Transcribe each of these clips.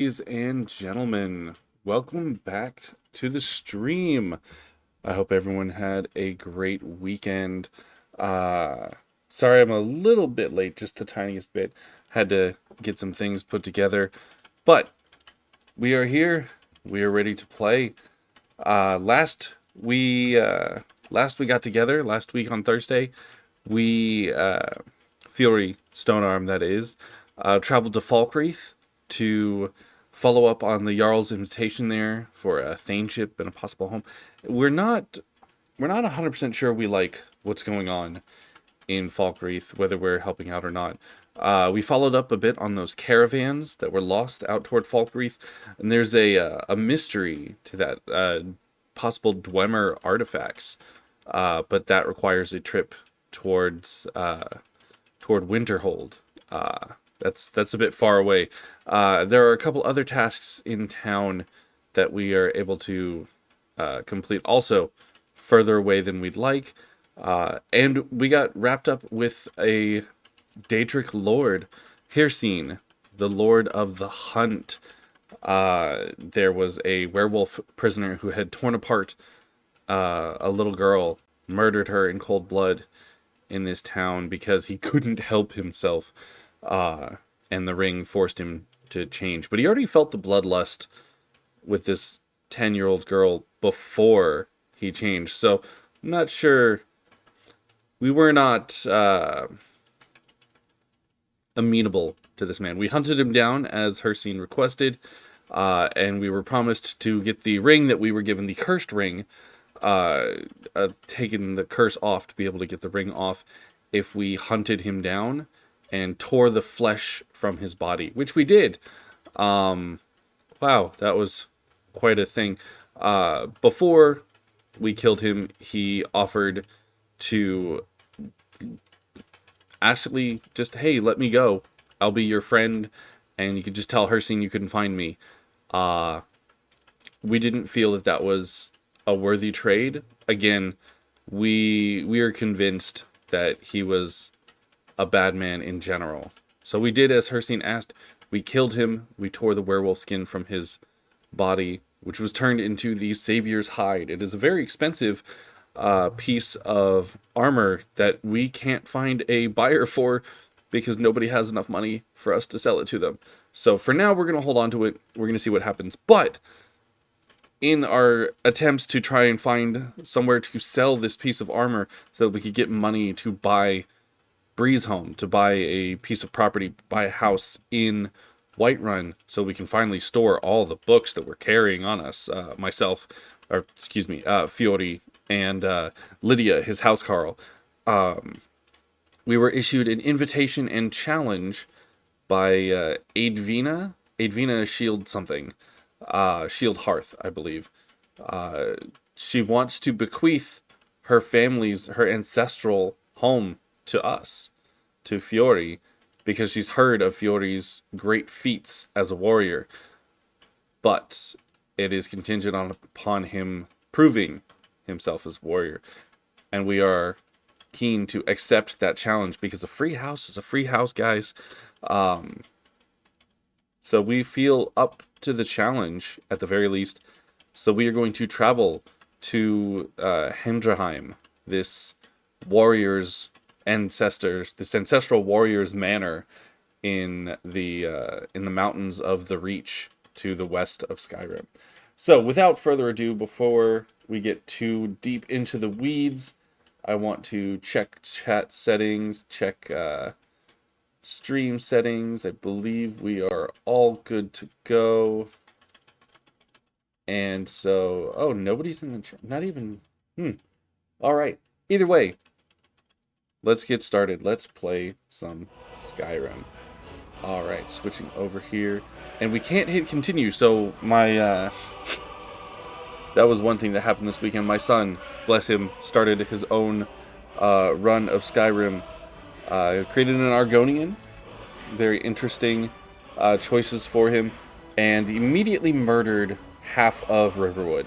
Ladies and gentlemen, welcome back to the stream. I hope everyone had a great weekend. Uh, Sorry I'm a little bit late, just the tiniest bit. Had to get some things put together, but we are here. We are ready to play. Last we got together last week on Thursday. We Fjori Stonearm, that is, traveled to Falkreath to follow up on the Jarl's invitation there for a Thaneship and a possible home. We're not 100% sure we like what's going on in Falkreath, whether we're helping out or not. We followed up a bit on those caravans that were lost out toward Falkreath, and there's a mystery to that, possible Dwemer artifacts, but that requires a trip towards toward Winterhold. That's a bit far away. There are a couple other tasks in town that we are able to complete, also further away than we'd like. And we got wrapped up with a Daedric Lord, Hircine, the Lord of the Hunt. There was a werewolf prisoner who had torn apart a little girl, murdered her in cold blood in this town because he couldn't help himself, and the ring forced him to change. But he already felt the bloodlust with this 10-year-old girl before he changed, so I'm not sure. We were not amenable to this man. We hunted him down as Hircine requested, and we were promised to get the ring that we were given, the cursed ring, taking the curse off to be able to get the ring off if we hunted him down and tore the flesh from his body, which we did. Wow, that was quite a thing. Before we killed him, he offered to actually just, hey, let me go. I'll be your friend, and you could just tell Hircine you couldn't find me. We didn't feel that that was a worthy trade. Again, we are convinced that he was a bad man in general. So we did as Hircine asked. We killed him. We tore the werewolf skin from his body, which was turned into the Savior's hide. It is a very expensive piece of armor that we can't find a buyer for because nobody has enough money for us to sell it to them. So for now, we're going to hold on to it. We're going to see what happens. But in our attempts to try and find somewhere to sell this piece of armor so that we could get money to buy Breezeholm, to buy a piece of property, buy a house in Whiterun, so we can finally store all the books that we're carrying on us, Fjori and Lydia, his housecarl. We were issued an invitation and challenge by Eydvina Shield-Hearth, I believe. She wants to bequeath her ancestral home to us, to Fjori, because she's heard of Fiori's great feats as a warrior. But it is contingent upon him proving himself as warrior. And we are keen to accept that challenge because a free house is a free house, guys. So we feel up to the challenge at the very least. So we are going to travel to Hendraheim, this ancestral warrior's manor in the mountains of the Reach to the west of Skyrim. So without further ado, before we get too deep into the weeds, I want to check chat settings, check stream settings. I believe we are all good to go. And so, oh, nobody's in the chat. Not even, all right. Either way, let's get started. Let's play some Skyrim. All right, switching over here. And we can't hit continue, so my, that was one thing that happened this weekend. My son, bless him, started his own run of Skyrim. Created an Argonian. Very interesting choices for him. And immediately murdered half of Riverwood.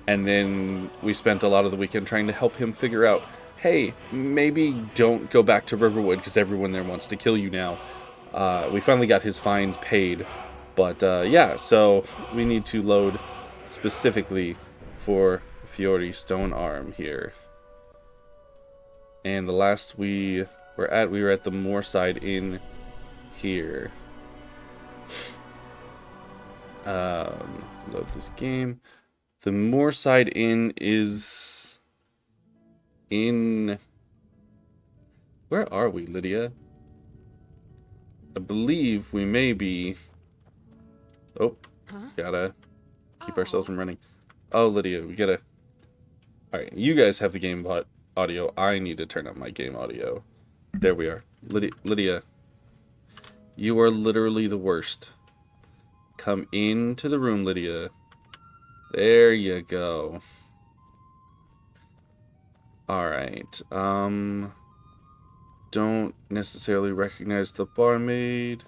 And then we spent a lot of the weekend trying to help him figure out, hey, maybe don't go back to Riverwood because everyone there wants to kill you now. We finally got his fines paid. But yeah, so we need to load specifically for Fjori Stonearm here. And the last we were at the Moorside Inn here. Load this game. The Moorside Inn is in... Where are we, Lydia? I believe we may be... Oh, gotta keep ourselves from running. Oh, Lydia, we gotta... Alright, you guys have the game audio. I need to turn up my game audio. There we are. Lydia, you are literally the worst. Come into the room, Lydia. There you go. Alright, don't necessarily recognize the barmaid.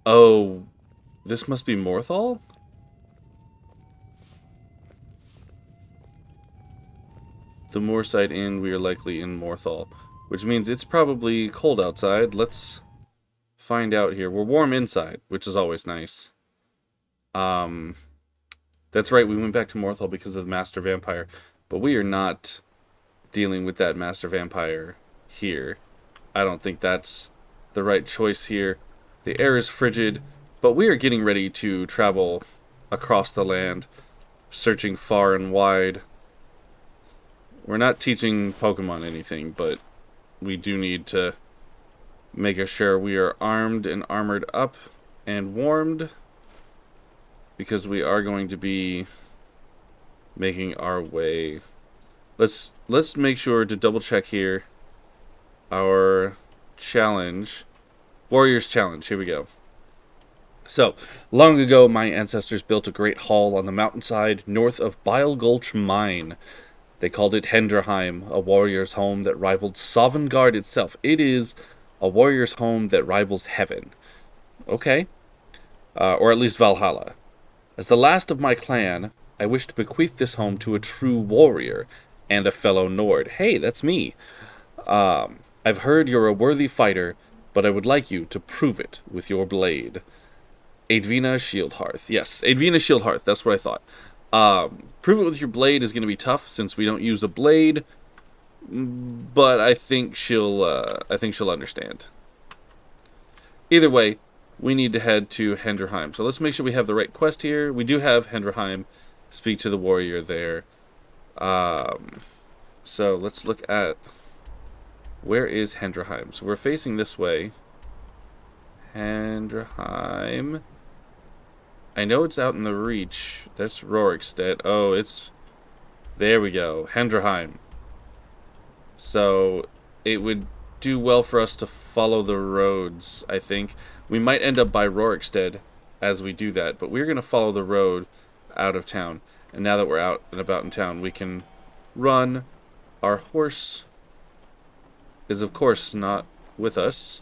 Oh, this must be Morthal? The Moorside Inn, we are likely in Morthal, which means it's probably cold outside. Let's find out here. We're warm inside, which is always nice. That's right, we went back to Morthal because of the Master Vampire, but we are not dealing with that Master Vampire here. I don't think that's the right choice here. The air is frigid, but we are getting ready to travel across the land, searching far and wide. We're not teaching Pokemon anything, but we do need to make sure we are armed and armored up and warmed, because we are going to be making our way. Let's make sure to double check here. Our challenge, Warriors Challenge. Here we go. So, long ago, my ancestors built a great hall on the mountainside north of Bile Gulch Mine. They called it Henderheim, a warrior's home that rivaled Sovngarde itself. It is a warrior's home that rivals heaven. Okay. Or at least Valhalla. As the last of my clan, I wish to bequeath this home to a true warrior and a fellow Nord. Hey, that's me. I've heard you're a worthy fighter, but I would like you to prove it with your blade. Eydvina Shield-Hearth. Yes, Eydvina Shield-Hearth. That's what I thought. Prove it with your blade is going to be tough since we don't use a blade, but I think she'll understand. Either way, we need to head to Henderheim. So let's make sure we have the right quest here. We do have Henderheim. Speak to the warrior there. So let's look at... Where is Henderheim? So we're facing this way. Henderheim. I know it's out in the reach. That's Rorikstead. Oh, it's... There we go. Henderheim. So it would do well for us to follow the roads, I think. We might end up by Rorikstead as we do that, but we're going to follow the road out of town. And now that we're out and about in town, we can run. Our horse is, of course, not with us.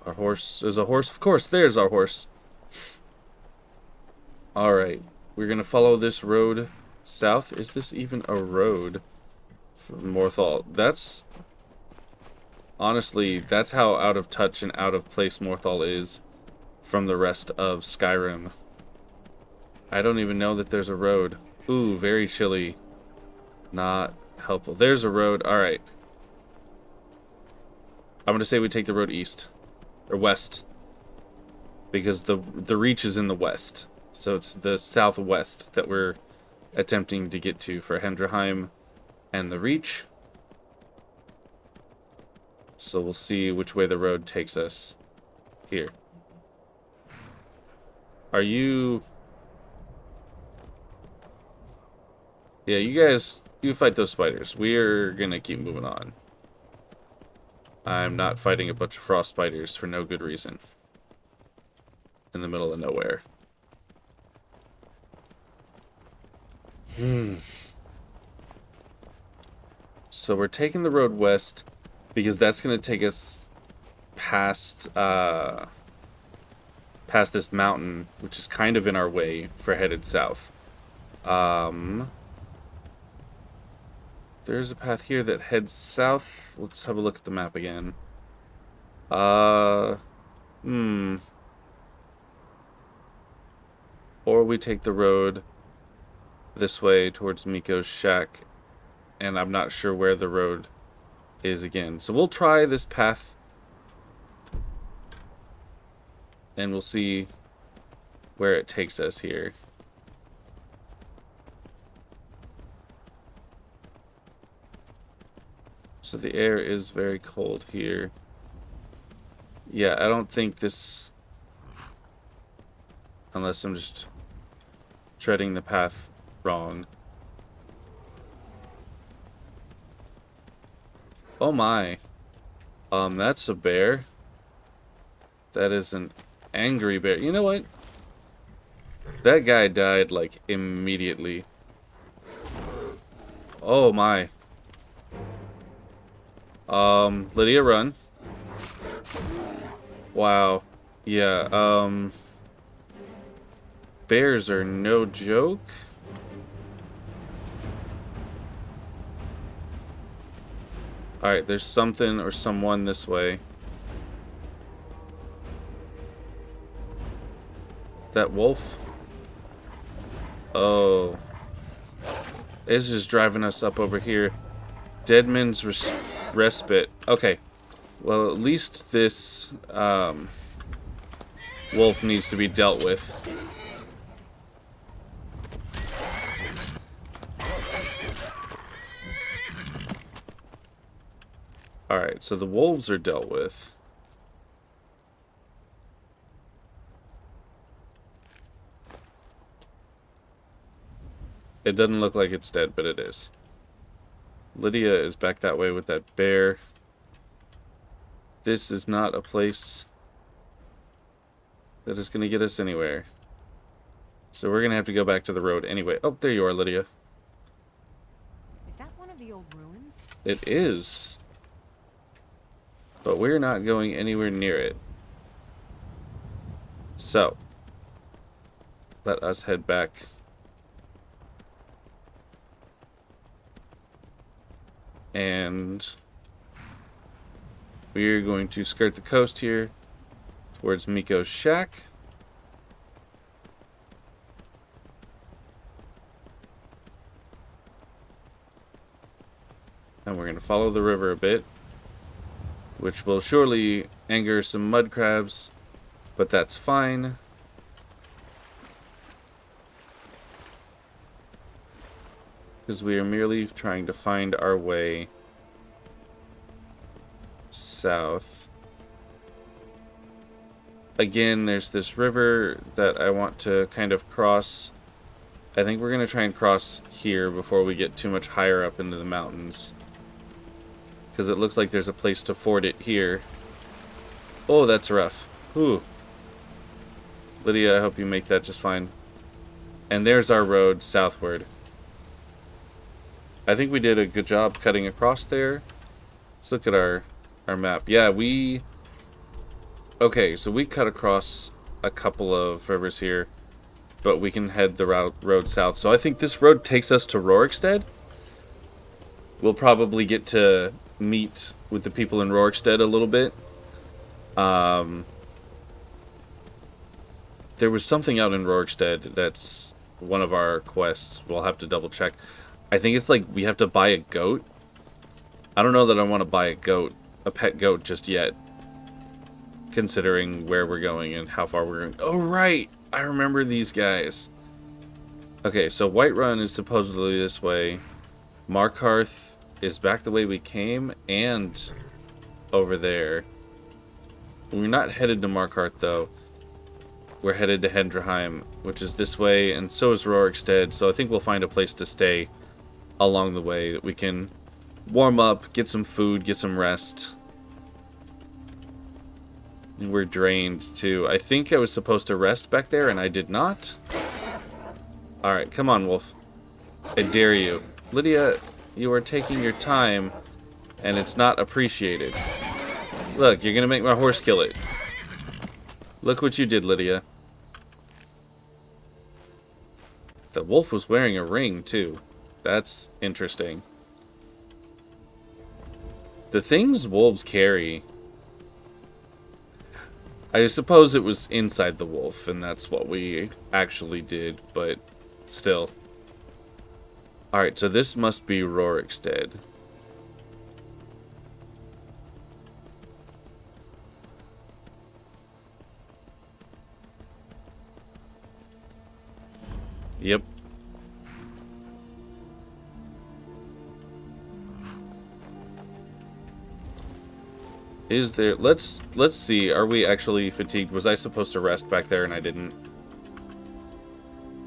Our horse is a horse. Of course, there's our horse. Alright, we're going to follow this road south. Is this even a road from Morthal? That's... Honestly, that's how out of touch and out of place Morthal is from the rest of Skyrim. I don't even know that there's a road. Ooh, very chilly. Not helpful. There's a road. Alright. I'm going to say we take the road east. Or west. Because the reach is in the west. So it's the southwest that we're attempting to get to for Henderheim and the reach. So we'll see which way the road takes us. Here. Are you... Yeah, you guys, you fight those spiders. We're gonna keep moving on. I'm not fighting a bunch of frost spiders for no good reason. In the middle of nowhere. So we're taking the road west because that's going to take us past past this mountain, which is kind of in our way for headed south. There's a path here that heads south. Let's have a look at the map again. or we take the road this way towards Miko's shack, and I'm not sure where the road is again. So we'll try this path, and we'll see where it takes us here. So the air is very cold here. Yeah, I don't think this... Unless I'm just treading the path wrong. Oh my. That's a bear. That is an angry bear. You know what? That guy died, like, immediately. Oh my. Lydia, run. Wow. Yeah, bears are no joke. Alright, there's something or someone this way. That wolf? Oh. It's just driving us up over here. Deadman's Respite. Okay. Well, at least this wolf needs to be dealt with. Alright, so the wolves are dealt with. It doesn't look like it's dead, but it is. Lydia is back that way with that bear. This is not a place that is going to get us anywhere. So we're going to have to go back to the road anyway. Oh, there you are, Lydia. Is that one of the old ruins? It is. But we're not going anywhere near it. So, let us head back. And we're going to skirt the coast here towards Miko's shack. And we're going to follow the river a bit, which will surely anger some mud crabs, but that's fine. Because we are merely trying to find our way south. Again, there's this river that I want to kind of cross. I think we're going to try and cross here before we get too much higher up into the mountains. Because it looks like there's a place to ford it here. Oh, that's rough. Ooh. Lydia, I hope you make that just fine. And there's our road southward. I think we did a good job cutting across there. Let's look at our map. Yeah, we... Okay, so we cut across a couple of rivers here, but we can head the road south. So I think this road takes us to Rorikstead. We'll probably get to meet with the people in Rorikstead a little bit. There was something out in Rorikstead that's one of our quests. We'll have to double check. I think it's like we have to buy a goat. I don't know that I want to buy a pet goat just yet, considering where we're going and how far we're going. Oh, right! I remember these guys. Okay, so Whiterun is supposedly this way. Markhearth is back the way we came and over there. We're not headed to Markhearth, though. We're headed to Hendraheim, which is this way, and so is Rorikstead, so I think we'll find a place to stay along the way that we can warm up, get some food, get some rest. And we're drained, too. I think I was supposed to rest back there, and I did not. Alright, come on, Wolf. I dare you. Lydia, you are taking your time, and it's not appreciated. Look, you're gonna make my horse kill it. Look what you did, Lydia. The wolf was wearing a ring, too. That's interesting. The things wolves carry... I suppose it was inside the wolf, and that's what we actually did, but still. Alright, so this must be Rorikstead. Yep. Is there... Let's see. Are we actually fatigued? Was I supposed to rest back there and I didn't?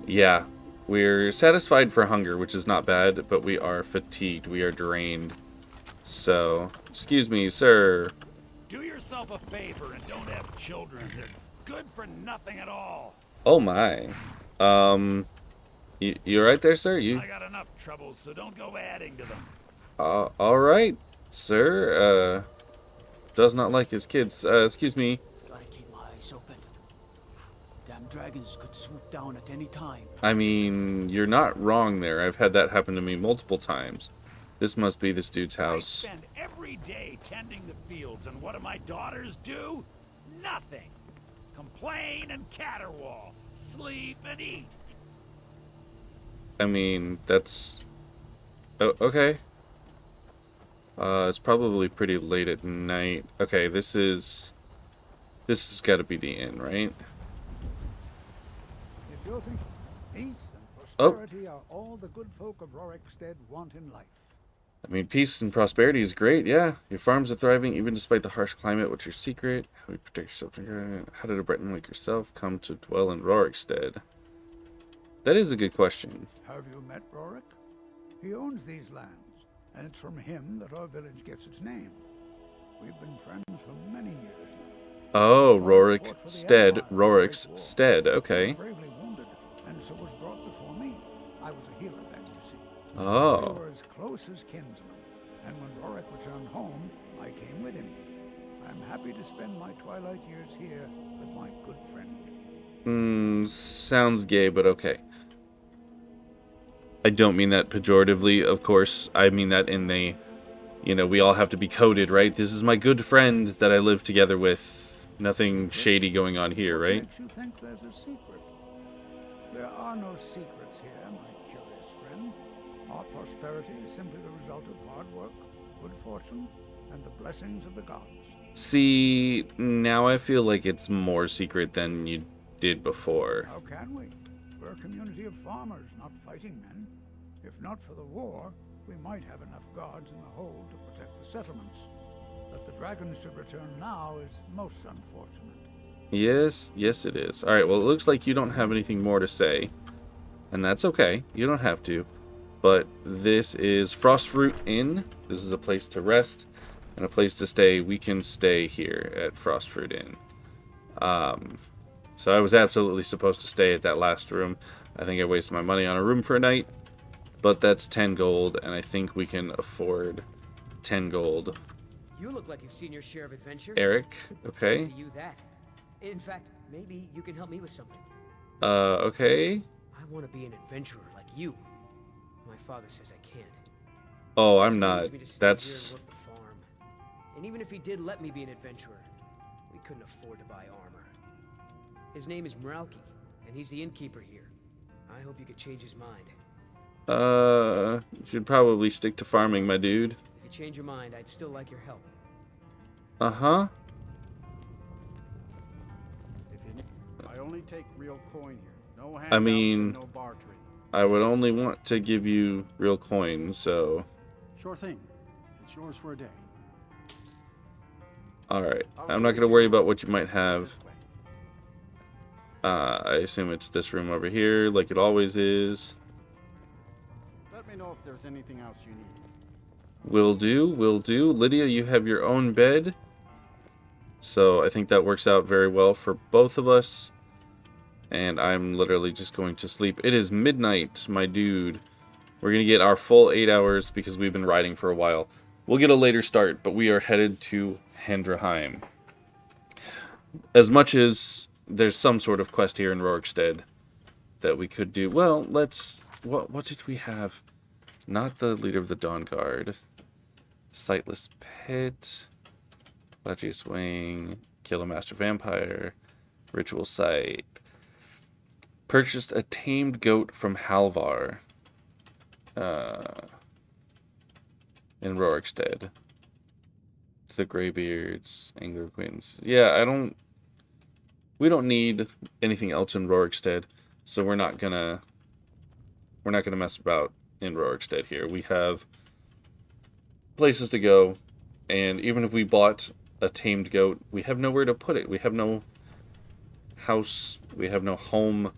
Yeah. We're satisfied for hunger, which is not bad, but we are fatigued. We are drained. So, excuse me, sir. Do yourself a favor and don't have children. They're good for nothing at all. Oh my. You right there, sir? I got enough trouble, so don't go adding to them. Alright, sir. Does not like his kids. Excuse me. Gotta keep my eyes open. Damn dragons could swoop down at any time. I mean, you're not wrong there. I've had that happen to me multiple times. This must be this dude's house. I spend every day tending the fields, and what do my daughters do? Nothing. Complain and caterwaul. Sleep and eat. I mean, that's... Oh, okay. It's probably pretty late at night. Okay, this has got to be the inn, right? If you think peace and prosperity are all the good folk of Rorikstead want in life. I mean, peace and prosperity is great, yeah. Your farms are thriving even despite the harsh climate. What's your secret? How do you protect yourself from... How did a Breton like yourself come to dwell in Rorikstead? That is a good question. Have you met Rorik? He owns these lands, and it's from him that our village gets its name. We've been friends for many years now. Oh, Rorik fought for the Rorikstead. Empire in the Rorik's Great War. stead, He was okay. bravely wounded, and so was brought before me. I was a hero then, you see. Oh. We were as close as kinsmen, and when Rorik returned home, I came with him. I'm happy to spend my twilight years here with my good friend. Sounds gay, but okay. I don't mean that pejoratively, of course. I mean that in the, you know, we all have to be coded, right? This is my good friend that I live together with. Nothing shady going on here, What right? makes you think there's a secret? There are no secrets here, my curious friend. Our prosperity is simply the result of hard work, good fortune, and the blessings of the gods. See, now I feel like it's more secret than you did before. How can we? We're a community of farmers, not fighting men. If not for the war, we might have enough guards in the hold to protect the settlements. That the dragons should return now is most unfortunate. Yes it is. Alright, well, it looks like you don't have anything more to say. And that's okay. You don't have to. But this is Frostfruit Inn. This is a place to rest and a place to stay. We can stay here at Frostfruit Inn. So I was absolutely supposed to stay at that last room. I think I wasted my money on a room for a night. But that's 10 gold, and I think we can afford 10 gold. You look like you've seen your share of adventure. Eric, okay. Maybe you that. In fact, maybe you can help me with something. Okay. I want to be an adventurer like you. My father says I can't. Oh, He I'm says he not. needs me to stay here and That's... work the farm. And even if he did let me be an adventurer, we couldn't afford to buy armor. His name is Meralki, and he's the innkeeper here. I hope you could change his mind. You should probably stick to farming, my dude. If you change your mind, I'd still like your help. Uh-huh. If you need, I only take real coin here. No handouts I mean, and no bartering. I would only want to give you real coins, so... Sure thing. It's yours for a day. Alright. I'm not going to worry about what you might have. I assume it's this room over here, like it always is. Let me know if there's anything else you need. Will do, will do. Lydia, you have your own bed. So I think that works out very well for both of us. And I'm literally just going to sleep. It is midnight, my dude. We're going to get our full 8 hours because we've been riding for a while. We'll get a later start, but we are headed to Hendraheim. As much as there's some sort of quest here in Rorikstead that we could do. Well, let's... What did we have? Not the leader of the Dawn Guard. Sightless Pit. Ledgious Wing. Kill a master vampire. Ritual site. Purchased a tamed goat from Halvar. In Rorikstead. The Greybeards, Angler Queens. Yeah, we don't need anything else in Rorikstead, so we're not gonna mess about in Rorikstead here. We have places to go, and even if we bought a tamed goat, we have nowhere to put it. We have no house, we have no home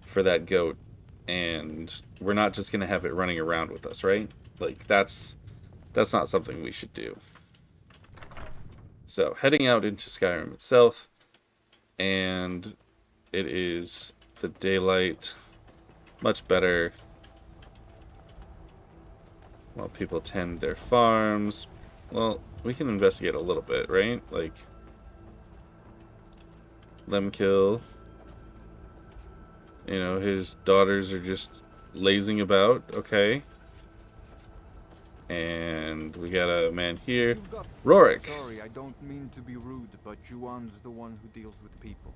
for that goat, and we're not just gonna have it running around with us, right? Like, that's not something we should do. So, heading out into Skyrim itself, and it is the daylight, much better, while people tend their farms. Well, we can investigate a little bit, right? Like, Lemkill, you know, his daughters are just lazing about, okay. And we got a man here. Rorik. Sorry, I don't mean to be rude, but Juan's the one who deals with people.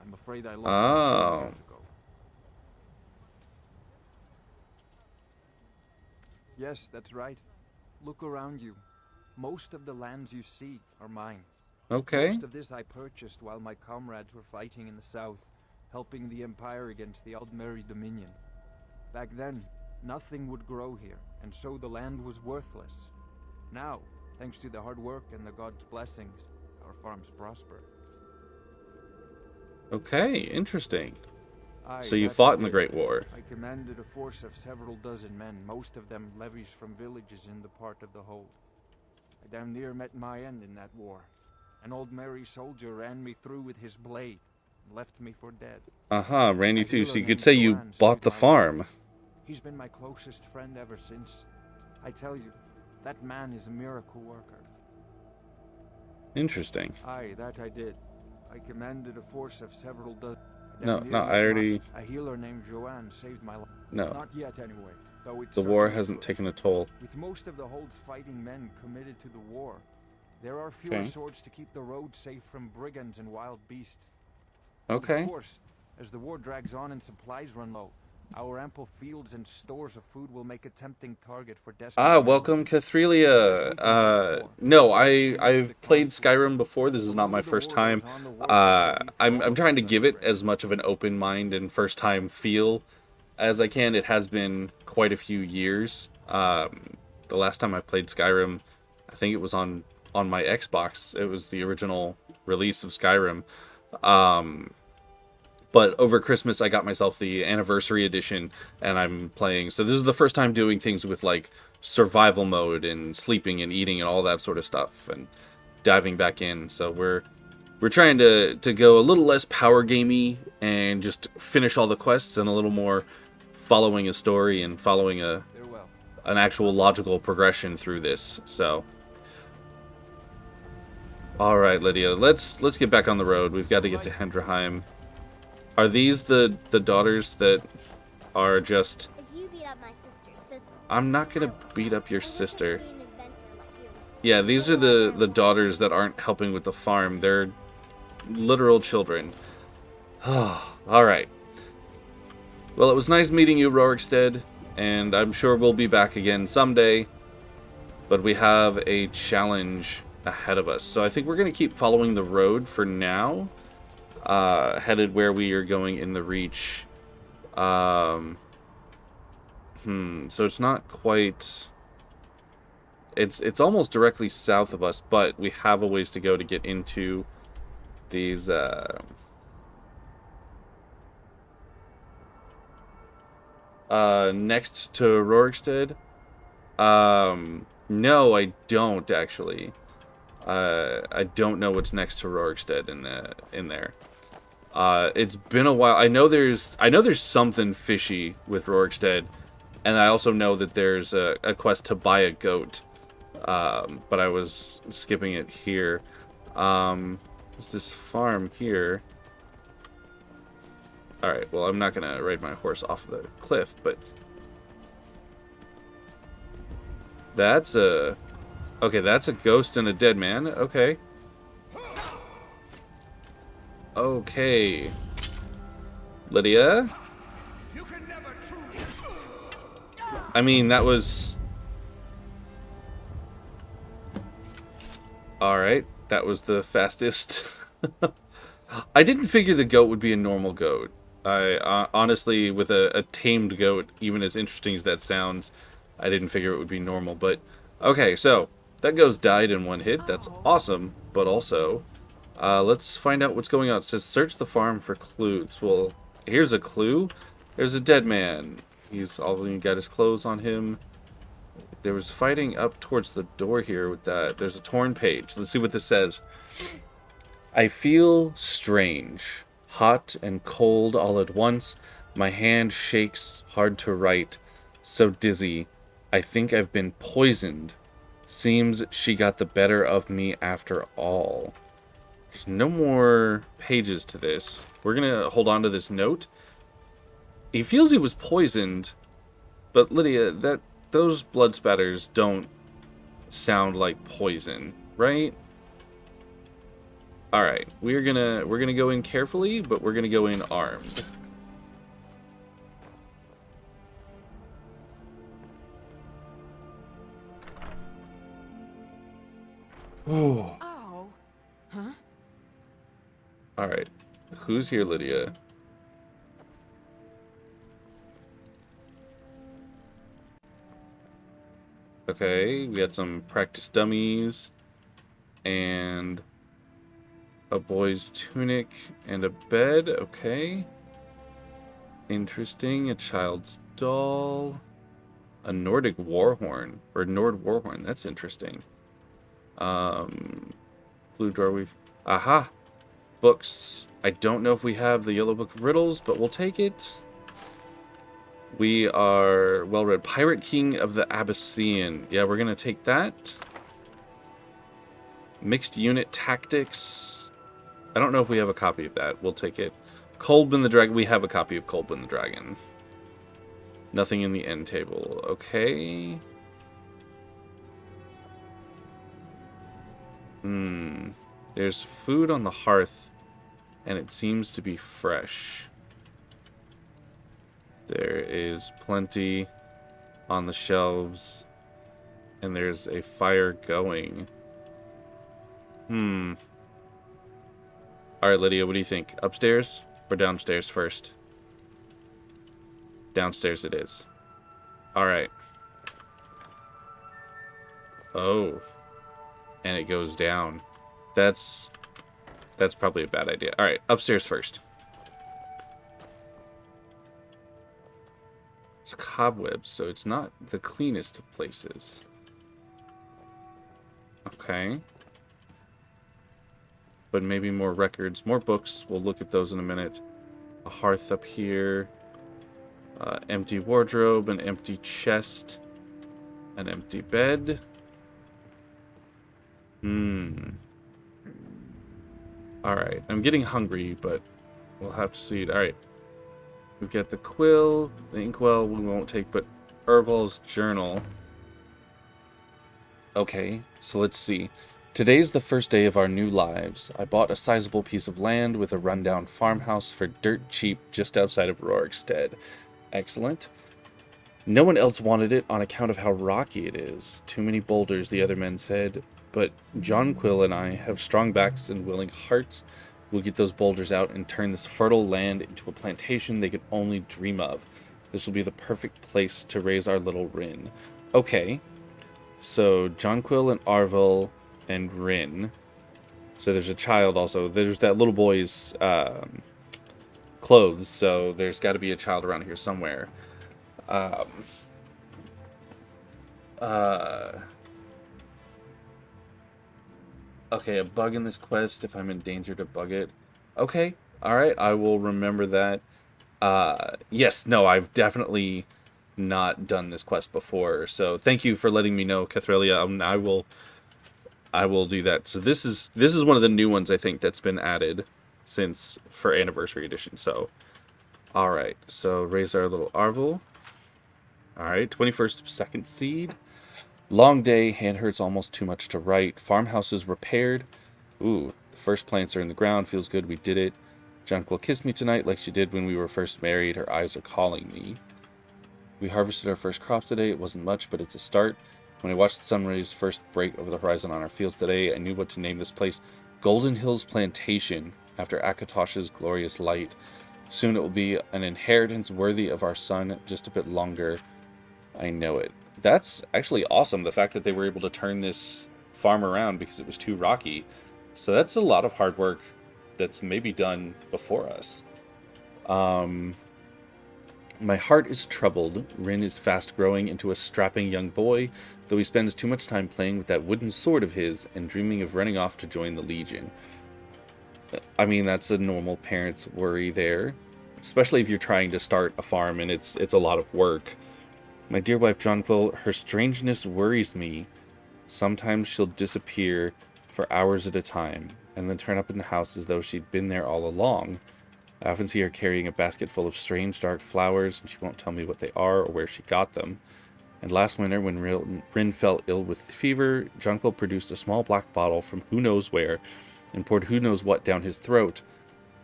I'm afraid I lost my son years ago. Yes, that's right. Look around you. Most of the lands you see are mine. Okay. Most of this I purchased while my comrades were fighting in the south, helping the Empire against the Aldmeri Dominion. Back then, nothing would grow here, and so the land was worthless. Now, thanks to the hard work and the gods' blessings, our farms prosper. Okay, interesting. So you fought in the Great War. I commanded a force of several dozen men, most of them levies from villages in the part of the hold. I damn near met my end in that war. An old merry soldier ran me through with his blade, and left me for dead. Ran you through, so you could say you bought the farm. He's been my closest friend ever since. I tell you, that man is a miracle worker. Interesting. Aye, that I did. I commanded a force of several dozen. No, I already... A healer named Joanne saved my life. No. Not yet, anyway. Though it's the war certainly hasn't good. taken a toll. With most of the hold's fighting men committed to the war, there are fewer swords to keep the road safe from brigands and wild beasts. Okay. Of course, as the war drags on and supplies run low, our ample fields and stores of food will make a tempting target for desperate Welcome, Cathrelia. No, I've played Skyrim before. This is not my first time. I'm trying to give it as much of an open mind and first time feel as I can. It has been quite a few years. The last time I played Skyrim, I think it was on my Xbox. It was the original release of Skyrim. But over Christmas, I got myself the anniversary edition, and I'm playing. So this is the first time doing things with, like, survival mode and sleeping and eating and all that sort of stuff, and diving back in. So we're trying to go a little less power gamey and just finish all the quests, and a little more following a story and following an actual logical progression through this. So, all right, Lydia, let's get back on the road. We've got to get to Hendrheim. Are these the daughters that are just... If you beat up my sister, Sissel, I'm not gonna beat up your sister. Yeah, these are the daughters that aren't helping with the farm. They're literal children. Alright. Well, it was nice meeting you, Rorikstead, and I'm sure we'll be back again someday. But we have a challenge ahead of us. So I think we're gonna keep following the road for now. Headed where we are going in the Reach. So it's not quite... It's almost directly south of us, but we have a ways to go to get into these, next to Rorikstead. No, I don't, actually. I don't know what's next to Rorikstead in there. It's been a while. I know there's something fishy with Rorikstead, and I also know that there's a quest to buy a goat. But I was skipping it here. There's this farm here. Alright, well, I'm not gonna ride my horse off the cliff, but that's a... Okay, that's a ghost and a dead man. Okay. Okay. Lydia? I mean, that was... Alright, that was the fastest. I didn't figure the goat would be a normal goat. I honestly, with a tamed goat, even as interesting as that sounds, I didn't figure it would be normal. But, okay, so, that ghost died in one hit. That's awesome. But also, let's find out what's going on. It says, search the farm for clues. Well, here's a clue. There's a dead man. He's all got his clothes on him. There was fighting up towards the door here with that. There's a torn page. Let's see what this says. I feel strange, hot and cold all at once. My hand shakes, hard to write, so dizzy. I think I've been poisoned. Seems she got the better of me after all. There's no more pages to this. We're gonna hold on to this note. He feels he was poisoned, but Lydia, those blood spatters don't sound like poison, right? All right, we're gonna go in carefully, but we're gonna go in armed. Oh. Oh. Huh? All right, who's here, Lydia? Okay, we got some practice dummies and a boy's tunic and a bed. Okay. Interesting. A child's doll. A Nordic warhorn. Or Nord warhorn. That's interesting. Blue drawer we've... Aha! Books. I don't know if we have the Yellow Book of Riddles, but we'll take it. We are well-read. Pirate King of the Abyssinian. Yeah, we're going to take that. Mixed Unit Tactics. I don't know if we have a copy of that. We'll take it. Kolbin the Dragon. We have a copy of Kolbin the Dragon. Nothing in the end table. Okay. There's food on the hearth, and it seems to be fresh. There is plenty on the shelves, and there's a fire going. Alright, Lydia, what do you think? Upstairs or downstairs first? Downstairs it is. Alright. Oh. And it goes down. That's probably a bad idea. Alright, upstairs first. It's cobwebs, so it's not the cleanest of places. Okay. But maybe more records, more books. We'll look at those in a minute. A hearth up here. Empty wardrobe, an empty chest. An empty bed. Alright, I'm getting hungry, but we'll have to see it. Alright. We've got the quill, the inkwell we won't take, but Ervol's journal. Okay, so let's see. Today's the first day of our new lives. I bought a sizable piece of land with a rundown farmhouse for dirt cheap just outside of Rorikstead. Excellent. No one else wanted it on account of how rocky it is. Too many boulders, the other men said. But John Quill and I have strong backs and willing hearts. We'll get those boulders out and turn this fertile land into a plantation they could only dream of. This will be the perfect place to raise our little Rin. Okay. So, John Quill and Arvel and Rin. So there's a child also. There's that little boy's clothes. So there's got to be a child around here somewhere. Okay, a bug in this quest. If I'm in danger to bug it. Okay, alright, I will remember that. Yes, no, I've definitely not done this quest before. So thank you for letting me know, Cathrelia. I will do that. So this is one of the new ones I think that's been added since for Anniversary Edition. So, alright, so raise our little Arvel. Alright, 21st second seed. Long day, hand hurts almost too much to write. Farmhouse is repaired. Ooh, the first plants are in the ground. Feels good, we did it. Jonquil kissed me tonight like she did when we were first married. Her eyes are calling me. We harvested our first crops today. It wasn't much, but it's a start. When I watched the sun rays first break over the horizon on our fields today, I knew what to name this place. Golden Hills Plantation, after Akatosh's glorious light. Soon it will be an inheritance worthy of our son. Just a bit longer. I know it. That's actually awesome, the fact that they were able to turn this farm around because it was too rocky. So that's a lot of hard work that's maybe done before us. My heart is troubled. Rin is fast growing into a strapping young boy, though he spends too much time playing with that wooden sword of his and dreaming of running off to join the Legion. I mean, that's a normal parent's worry there, especially if you're trying to start a farm and it's a lot of work. My dear wife Jonquil, her strangeness worries me. Sometimes she'll disappear for hours at a time, and then turn up in the house as though she'd been there all along. I often see her carrying a basket full of strange dark flowers, and she won't tell me what they are or where she got them. And last winter, when Rin fell ill with fever, Jonquil produced a small black bottle from who knows where, and poured who knows what down his throat.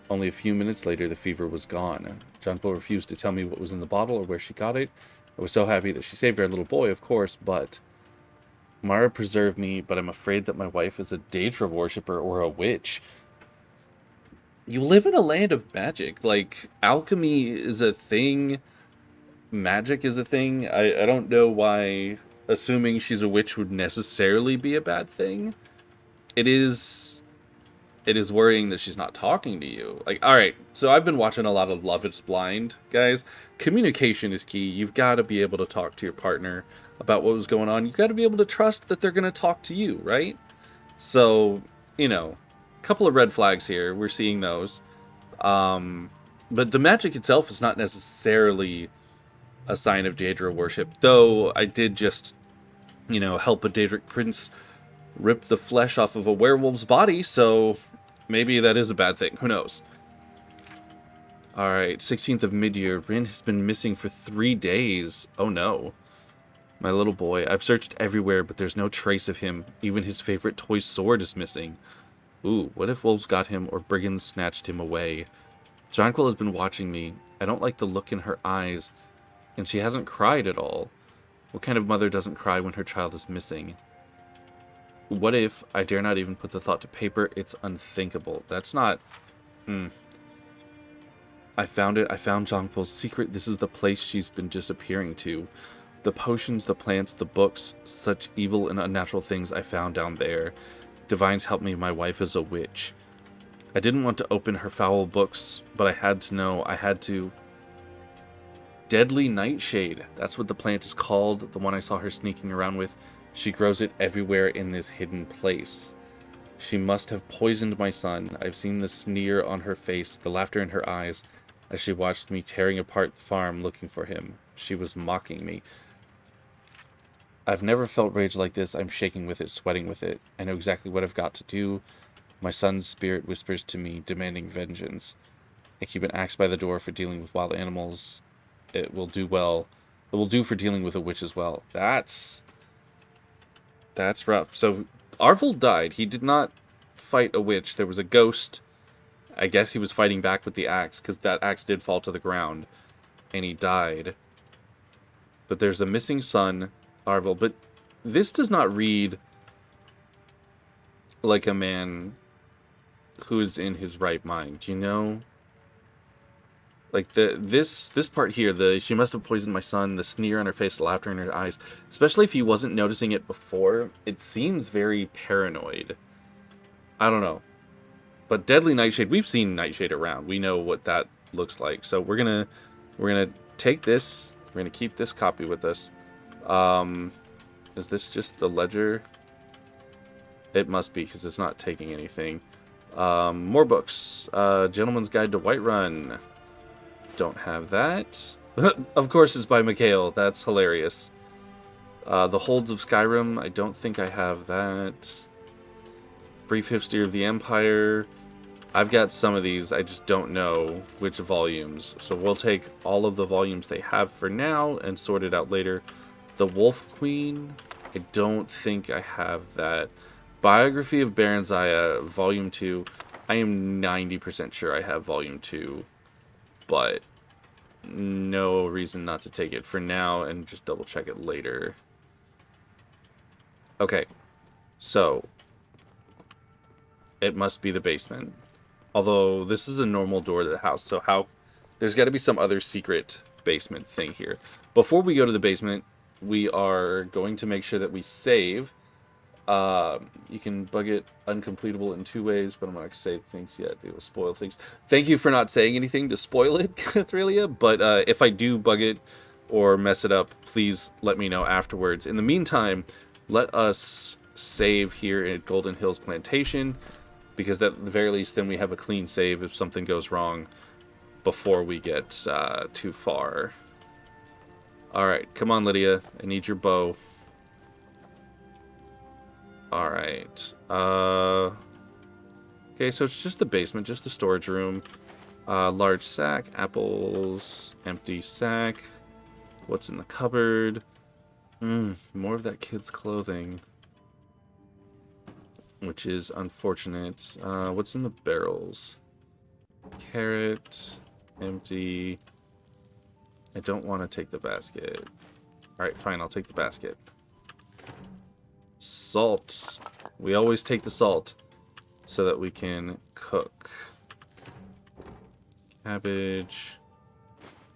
Only a few minutes later, the fever was gone. Jonquil refused to tell me what was in the bottle or where she got it. I was so happy that she saved our little boy, of course, but... Mara preserve me, but I'm afraid that my wife is a Daedra worshipper or a witch. You live in a land of magic. Like, alchemy is a thing. Magic is a thing. I don't know why assuming she's a witch would necessarily be a bad thing. It is worrying that she's not talking to you. Like, alright, so I've been watching a lot of Love is Blind, guys. Communication is key. You've got to be able to talk to your partner about what was going on. You've got to be able to trust that they're going to talk to you, right? So, you know, a couple of red flags here. We're seeing those. But the magic itself is not necessarily a sign of Daedra worship. Though I did just, you know, help a Daedric prince rip the flesh off of a werewolf's body, so maybe that is a bad thing. Who knows? Alright, 16th of mid-year. Rin has been missing for 3 days. Oh no. My little boy. I've searched everywhere, but there's no trace of him. Even his favorite toy sword is missing. Ooh, what if wolves got him or brigands snatched him away? Jonquil has been watching me. I don't like the look in her eyes, and she hasn't cried at all. What kind of mother doesn't cry when her child is missing? What if I dare not even put the thought to paper? It's unthinkable. That's not... I found it. I found Jonquil's secret. This is the place she's been disappearing to. The potions, the plants, the books, such evil and unnatural things I found down there. Divines help me, my wife is a witch. I didn't want to open her foul books, but I had to know. I had to. Deadly nightshade. That's what the plant is called. The one I saw her sneaking around with. She grows it everywhere in this hidden place. She must have poisoned my son. I've seen the sneer on her face, the laughter in her eyes, as she watched me tearing apart the farm looking for him. She was mocking me. I've never felt rage like this. I'm shaking with it, sweating with it. I know exactly what I've got to do. My son's spirit whispers to me, demanding vengeance. I keep an axe by the door for dealing with wild animals. It will do well. It will do for dealing with a witch as well. That's rough. So, Arvel died. He did not fight a witch. There was a ghost. I guess he was fighting back with the axe, because that axe did fall to the ground. And he died. But there's a missing son, Arvel. But this does not read like a man who is in his right mind, you know? Like, this part here, she must have poisoned my son, the sneer on her face, the laughter in her eyes. Especially if he wasn't noticing it before, it seems very paranoid. I don't know. But Deadly Nightshade, we've seen Nightshade around. We know what that looks like. So we're gonna take this. We're gonna keep this copy with us. Is this just the ledger? It must be, because it's not taking anything. More books. Gentleman's Guide to Whiterun. Don't have that. Of course it's by Mikhail. That's hilarious. The Holds of Skyrim. I don't think I have that. Brief History of the Empire. I've got some of these. I just don't know which volumes. So we'll take all of the volumes they have for now and sort it out later. The Wolf Queen. I don't think I have that. Biography of Baron Zaya, Volume 2. I am 90% sure I have Volume 2, but no reason not to take it for now and just double check it later. Okay, so it must be the basement. Although this is a normal door to the house, so how... There's got to be some other secret basement thing here. Before we go to the basement, we are going to make sure that we save. You can bug it uncompletable in 2 ways, but I'm not going to say things yet. They will spoil things. Thank you for not saying anything to spoil it, Cathrelia, but if I do bug it or mess it up, please let me know afterwards. In the meantime, let us save here at Golden Hills Plantation, because at the very least then we have a clean save if something goes wrong before we get too far. Alright, come on, Lydia. I need your bow. Alright. Okay, so it's just the basement, just the storage room. Large sack, apples, empty sack. What's in the cupboard? More of that kid's clothing. Which is unfortunate. What's in the barrels? Carrot, empty. I don't want to take the basket. Alright, fine, I'll take the basket. Salt. We always take the salt so that we can cook. Cabbage.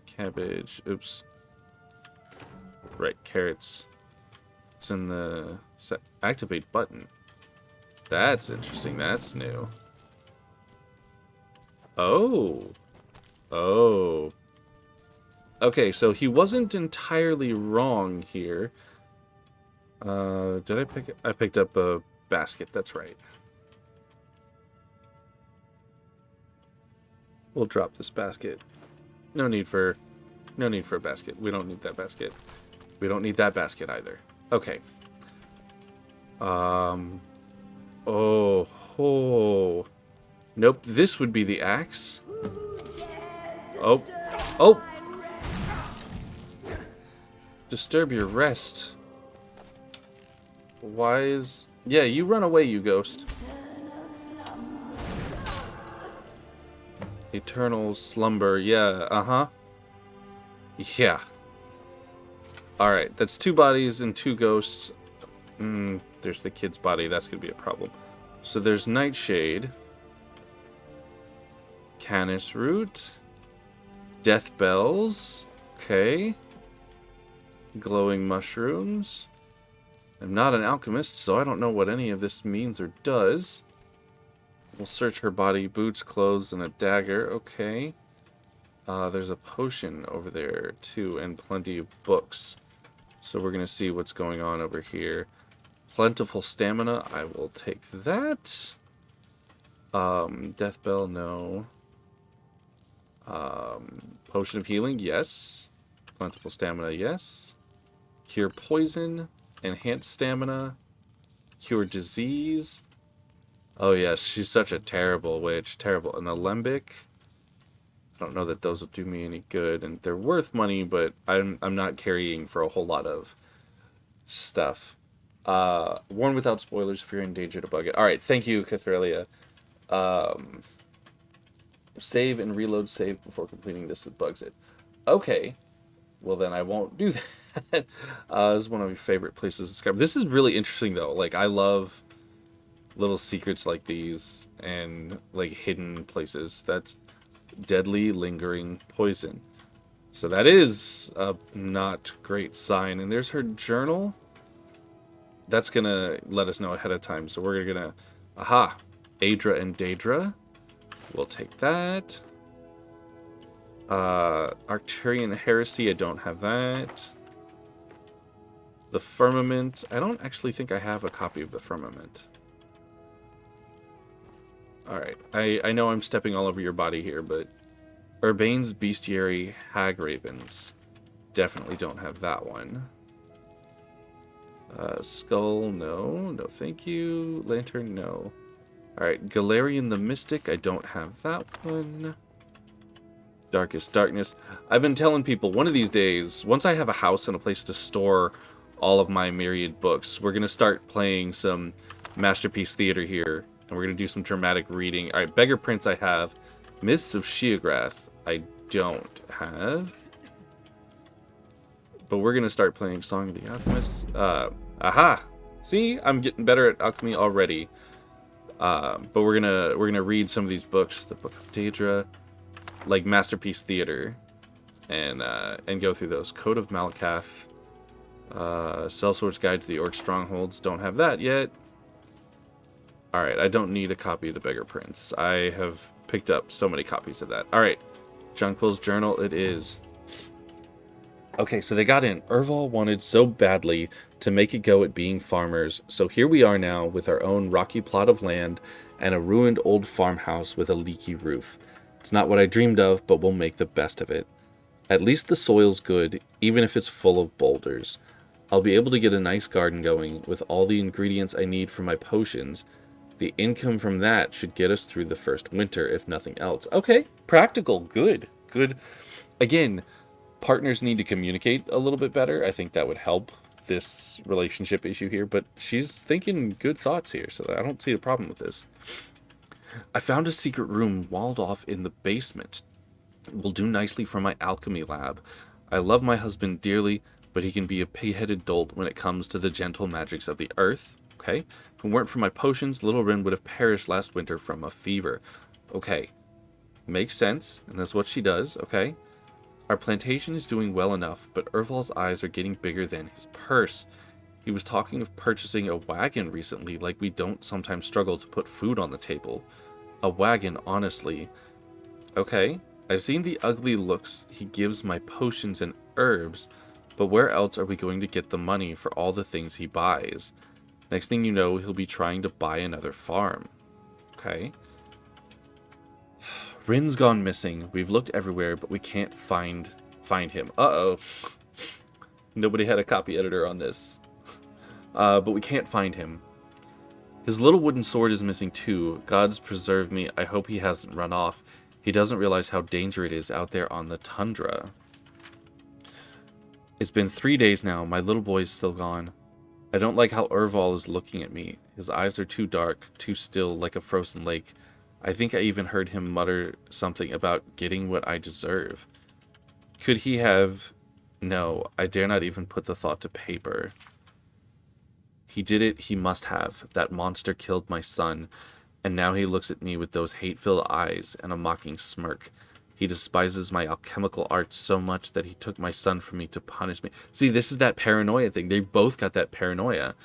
Cabbage. Oops. Right, carrots. It's in the activate button. That's interesting. That's new. Oh. Oh. Okay, so he wasn't entirely wrong here. Did I pick it? I picked up a basket. That's right. We'll drop this basket. No need for a basket. We don't need that basket. We don't need that basket either. Okay. Oh. Nope, this would be the axe. Oh. Oh. Disturb your rest. Why is... Yeah, you run away, you ghost. Eternal slumber. Yeah, uh-huh. Yeah. Alright, that's 2 bodies and 2 ghosts. There's the kid's body. That's going to be a problem. So there's Nightshade. Canis Root. Death Bells. Okay. Glowing Mushrooms. I'm not an alchemist, so I don't know what any of this means or does. We'll search her body. Boots, clothes, and a dagger. Okay. There's a potion over there, too, and plenty of books. So we're going to see what's going on over here. Plentiful stamina. I will take that. Death Bell, no. Potion of healing, yes. Plentiful stamina, yes. Cure poison. Enhance stamina. Cure disease. Oh yes, she's such a terrible witch. Terrible. An alembic. I don't know that those will do me any good, and they're worth money, but I'm not carrying for a whole lot of stuff. Warn without spoilers if you're in danger to bug it. Alright, thank you, Cathrelia. Save and reload save before completing this, it bugs it. Okay. Well, then I won't do that. This is one of your favorite places to discover. This is really interesting, though. Like, I love little secrets like these and, like, hidden places. That's deadly, lingering poison. So that is a not great sign. And there's her journal. That's going to let us know ahead of time. So we're going to... Aha! Aedra and Daedra. We'll take that. Arcturian Heresy, I don't have that. The Firmament, I don't actually think I have a copy of the Firmament. Alright, I know I'm stepping all over your body here, but... Urbane's Bestiary Hagravens. Definitely don't have that one. Skull, no. No, thank you. Lantern, no. Alright, Galarian the Mystic, I don't have that one. Darkest Darkness. I've been telling people, one of these days, once I have a house and a place to store all of my myriad books, we're going to start playing some Masterpiece Theater here And we're going to do some dramatic reading. All right, Beggar Prince I have. Mists of Sheograth I don't have. But we're going to start playing Song of the Alchemist. Aha! See? I'm getting better at alchemy already. But we're gonna read some of these books. The Book of Daedra, like Masterpiece Theater. And go through those. Code of Malakath. Sellsword's Guide to the Orc Strongholds. Don't have that yet. Alright, I don't need a copy of the Beggar Prince. I have picked up so many copies of that. Alright, Jonquil's Journal it is. Okay, so they got in. Urval wanted so badly to make a go at being farmers, so here we are now with our own rocky plot of land and a ruined old farmhouse with a leaky roof. It's not what I dreamed of, but we'll make the best of it. At least the soil's good, even if it's full of boulders. I'll be able to get a nice garden going with all the ingredients I need for my potions. The income from that should get us through the first winter, if nothing else. Okay, practical, good. Again, partners need to communicate a little bit better. I think that would help this relationship issue here, but she's thinking good thoughts here, so I don't see a problem with this. I found a secret room walled off in the basement. It will do nicely for my alchemy lab. I love my husband dearly, but he can be a pig-headed dolt when it comes to the gentle magics of the earth. Okay, if it weren't for my potions, little Rin would have perished last winter from a fever. Okay, makes sense, and that's what she does, okay? Our plantation is doing well enough, but Urval's eyes are getting bigger than his purse. He was talking of purchasing a wagon recently, like we don't sometimes struggle to put food on the table. A wagon, honestly. Okay, I've seen the ugly looks he gives my potions and herbs, but where else are we going to get the money for all the things he buys? Next thing you know, he'll be trying to buy another farm. Okay. Rin's gone missing. We've looked everywhere, but we can't find him. Uh-oh. Nobody had a copy editor on this. But we can't find him. His little wooden sword is missing too. Gods preserve me. I hope he hasn't run off. He doesn't realize how dangerous it is out there on the tundra. It's been 3 days now. My little boy's still gone. I don't like how Urval is looking at me. His eyes are too dark, too still, like a frozen lake. I think I even heard him mutter something about getting what I deserve. Could he have... No, I dare not even put the thought to paper. He did it, he must have. That monster killed my son, and now he looks at me with those hate-filled eyes and a mocking smirk. He despises my alchemical arts so much that he took my son from me to punish me. See, this is that paranoia thing. They both got that paranoia.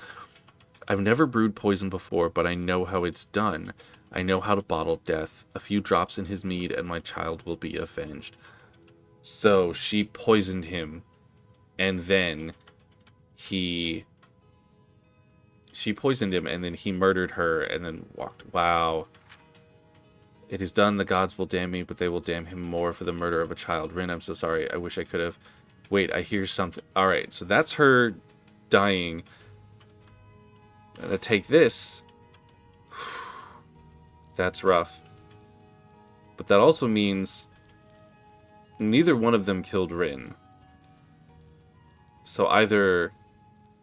I've never brewed poison before, but I know how it's done. I know how to bottle death. A few drops in his mead and my child will be avenged. So she poisoned him, and then she poisoned him, and then he murdered her, and then walked. Wow. It is done, the gods will damn me, but they will damn him more for the murder of a child. Rin, I'm so sorry. I wish I could have... Wait, I hear something. Alright, so that's her dying. I'm gonna take this. That's rough. But that also means neither one of them killed Rin. So either...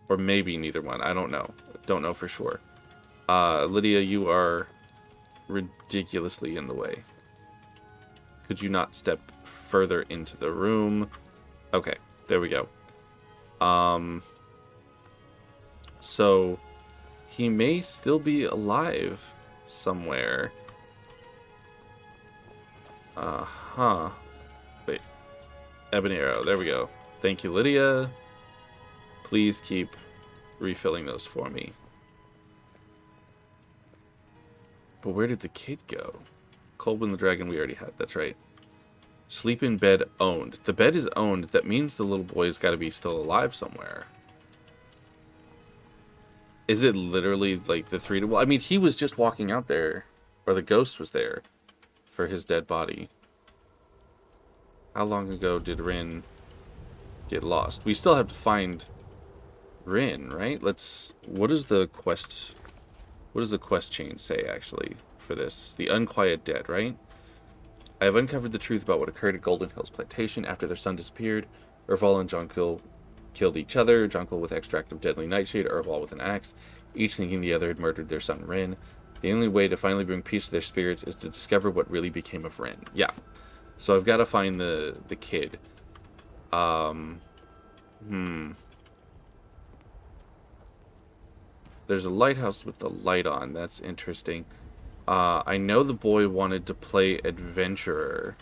Or maybe neither one. I don't know. Don't know for sure. Lydia, you are... ridiculously in the way. Could you not step further into the room? Okay, there we go. So he may still be alive somewhere. Wait. Ebony Arrow, there we go. Thank you, Lydia. Please keep refilling those for me. But where did the kid go? Colwyn the Dragon we already had, that's right. Sleep in bed owned. The bed is owned. That means the little boy's got to be still alive somewhere. Is it literally like the 3 to... Well, I mean, he was just walking out there. Or the ghost was there. For his dead body. How long ago did Rin get lost? We still have to find Rin, right? Let's... What is the quest... What does the quest chain say, actually, for this? The Unquiet Dead, right? I have uncovered the truth about what occurred at Golden Hills Plantation after their son disappeared. Urval and Jonquil killed each other. Jonquil with extract of deadly nightshade, Urval with an axe, each thinking the other had murdered their son Rin. The only way to finally bring peace to their spirits is to discover what really became of Ren. Yeah. So I've got to find the kid. There's a lighthouse with the light on. That's interesting. I know the boy wanted to play adventurer.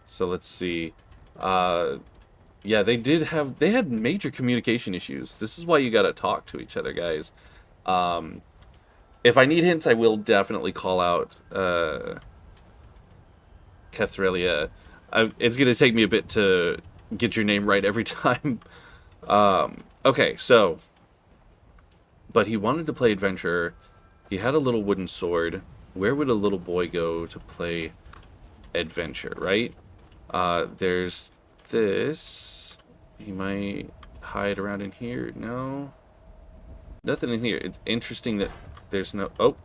So let's see. Yeah, they had major communication issues. This is why you gotta talk to each other, guys. If I need hints, I will definitely call out Cathrelia. It's gonna take me a bit to get your name right every time. Okay, so, but he wanted to play adventurer. He had a little wooden sword. Where would a little boy go to play adventure, right? There's this. He might hide around in here. No. Nothing in here. It's interesting that there's no... Oh.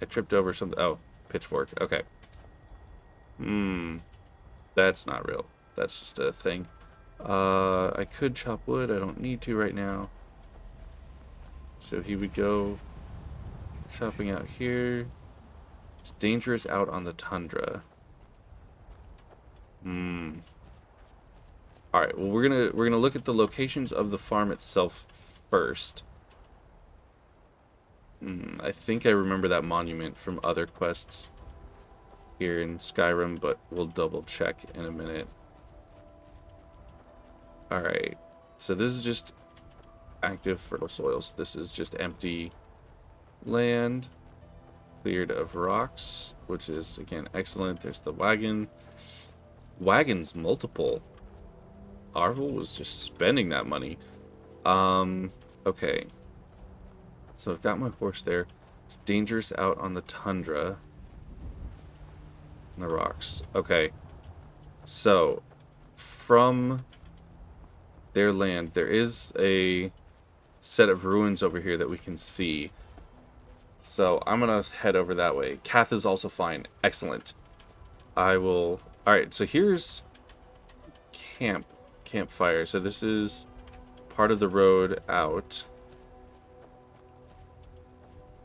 I tripped over something. Oh, pitchfork. Okay. That's not real. That's just a thing. I could chop wood. I don't need to right now. So he would go chopping out here. It's dangerous out on the tundra. All right. Well, we're gonna look at the locations of the farm itself first. I think I remember that monument from other quests here in Skyrim, but we'll double check in a minute. All right. So this is just active fertile soils. This is just empty land cleared of rocks, which is again excellent. There's the wagon. Wagons multiple. Arvel was just spending that money. Okay. So I've got my horse there. It's dangerous out on the tundra. And the rocks. Okay. So from their land, there is a set of ruins over here that we can see. So I'm gonna head over that way. Kath is also fine. Excellent. I will... Alright, so here's campfire. So this is part of the road out.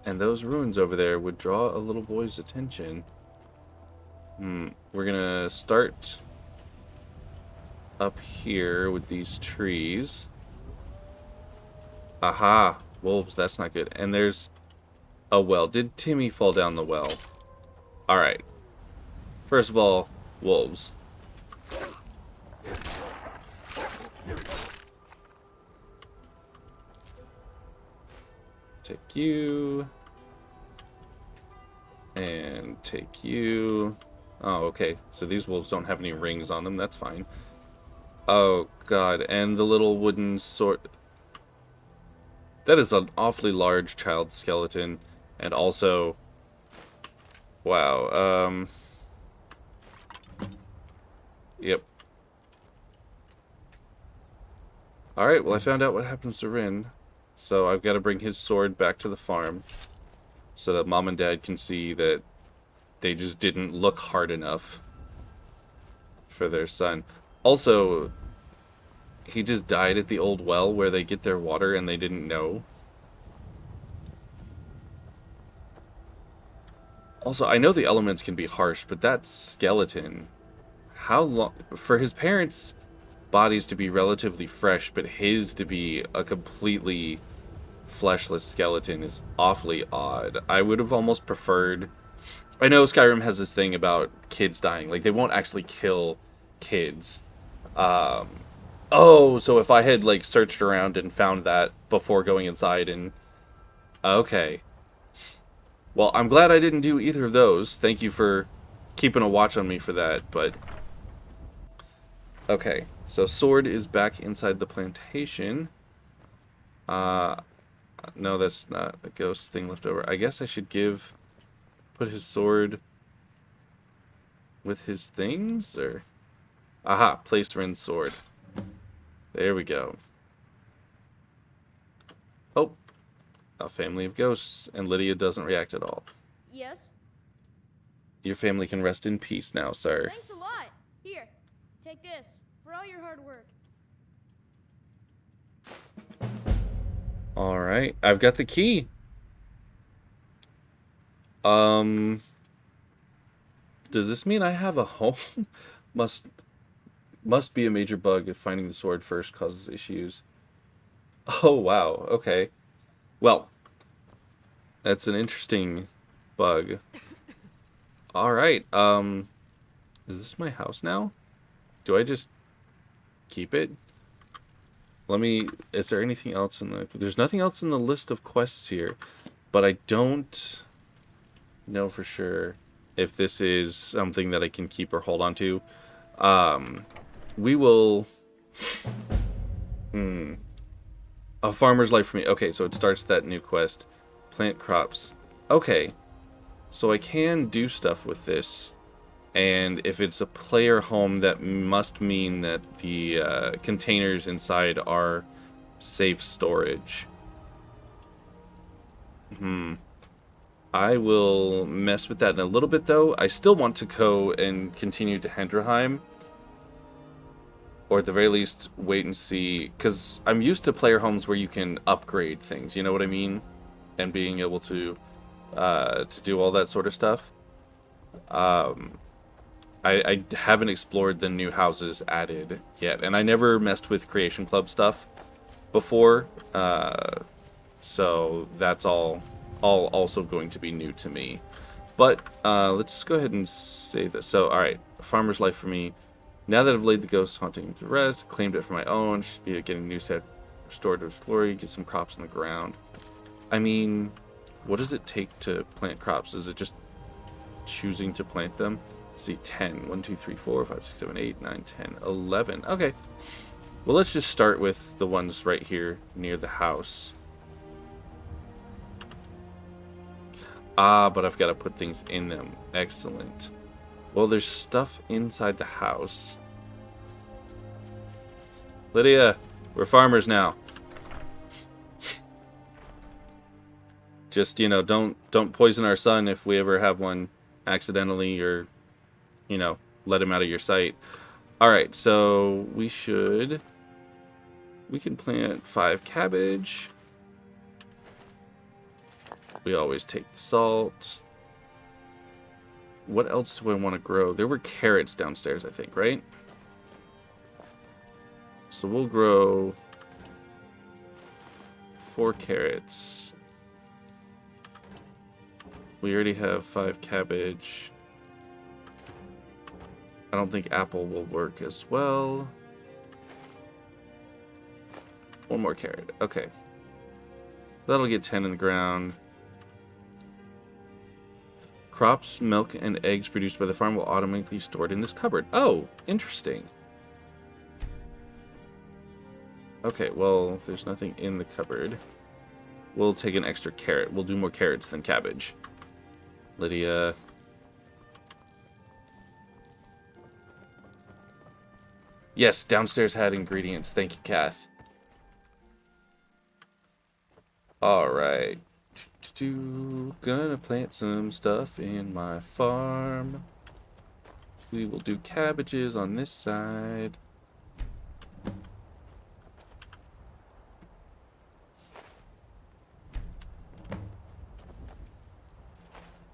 And those ruins over there would draw a little boy's attention. We're gonna start up here with these trees. Aha! Wolves, that's not good. And there's a well. Did Timmy fall down the well? Alright. First of all, wolves. Take you. And take you. Oh, okay. So these wolves don't have any rings on them. That's fine. Oh, God. And the little wooden sword. That is an awfully large child skeleton. And also... Wow. Yep. Alright, well, I found out what happens to Rin. So I've got to bring his sword back to the farm. So that mom and dad can see that they just didn't look hard enough for their son. Also, he just died at the old well where they get their water and they didn't know. Also, I know the elements can be harsh, but that skeleton, how long... For his parents' bodies to be relatively fresh, but his to be a completely fleshless skeleton is awfully odd. I would have almost preferred... I know Skyrim has this thing about kids dying. Like, they won't actually kill kids. Oh, so if I had, like, searched around and found that before going inside and... Okay. Well, I'm glad I didn't do either of those. Thank you for keeping a watch on me for that, but... Okay, so sword is back inside the plantation. No, that's not a ghost thing left over. I guess I should put his sword with his things, or... Aha, place Rin's sword. There we go. Oh, a family of ghosts, and Lydia doesn't react at all. Yes? Your family can rest in peace now, sir. Thanks a lot. Here, take this for all your hard work. Alright, I've got the key. Does this mean I have a home? Must be a major bug if finding the sword first causes issues. Oh, wow. Okay. Well, that's an interesting bug. All right. Is this my house now? Do I just keep it? Let me... Is there anything else in the... There's nothing else in the list of quests here. But I don't know for sure if this is something that I can keep or hold on to. We will... A farmer's life for me. Okay, so it starts that new quest. Plant crops. Okay. So I can do stuff with this. And if it's a player home, that must mean that the containers inside are safe storage. I will mess with that in a little bit, though. I still want to go and continue to Hendrheim. Or at the very least, wait and see. Because I'm used to player homes where you can upgrade things, you know what I mean? And being able to do all that sort of stuff. I haven't explored the new houses added yet. And I never messed with Creation Club stuff before. So that's all also going to be new to me. But let's go ahead and save this. So, alright. Farmer's life for me. Now that I've laid the ghost haunting to rest, claimed it for my own, should be getting a new set restored to its glory, get some crops in the ground. I mean, what does it take to plant crops? Is it just choosing to plant them? Let's see, 10. 1, 2, 3, 4, 5, 6, 7, 8, 9, 10, 11. Okay. Well, let's just start with the ones right here near the house. Ah, but I've got to put things in them. Excellent. Well, there's stuff inside the house. Lydia, we're farmers now. Just, you know, don't poison our son if we ever have one accidentally, or, you know, let him out of your sight. Alright, so we can plant 5 cabbage. We always take the salt. What else do I want to grow? There were carrots downstairs, I think, right? So we'll grow 4 carrots. We already have 5 cabbage. I don't think apple will work as well. 1 more carrot. Okay. So that'll get 10 in the ground. Crops, milk, and eggs produced by the farm will automatically be stored in this cupboard. Oh, interesting. Okay, well, there's nothing in the cupboard. We'll take an extra carrot. We'll do more carrots than cabbage. Lydia. Yes, downstairs had ingredients. Thank you, Kath. Alright. Gonna plant some stuff in my farm. We will do cabbages on this side.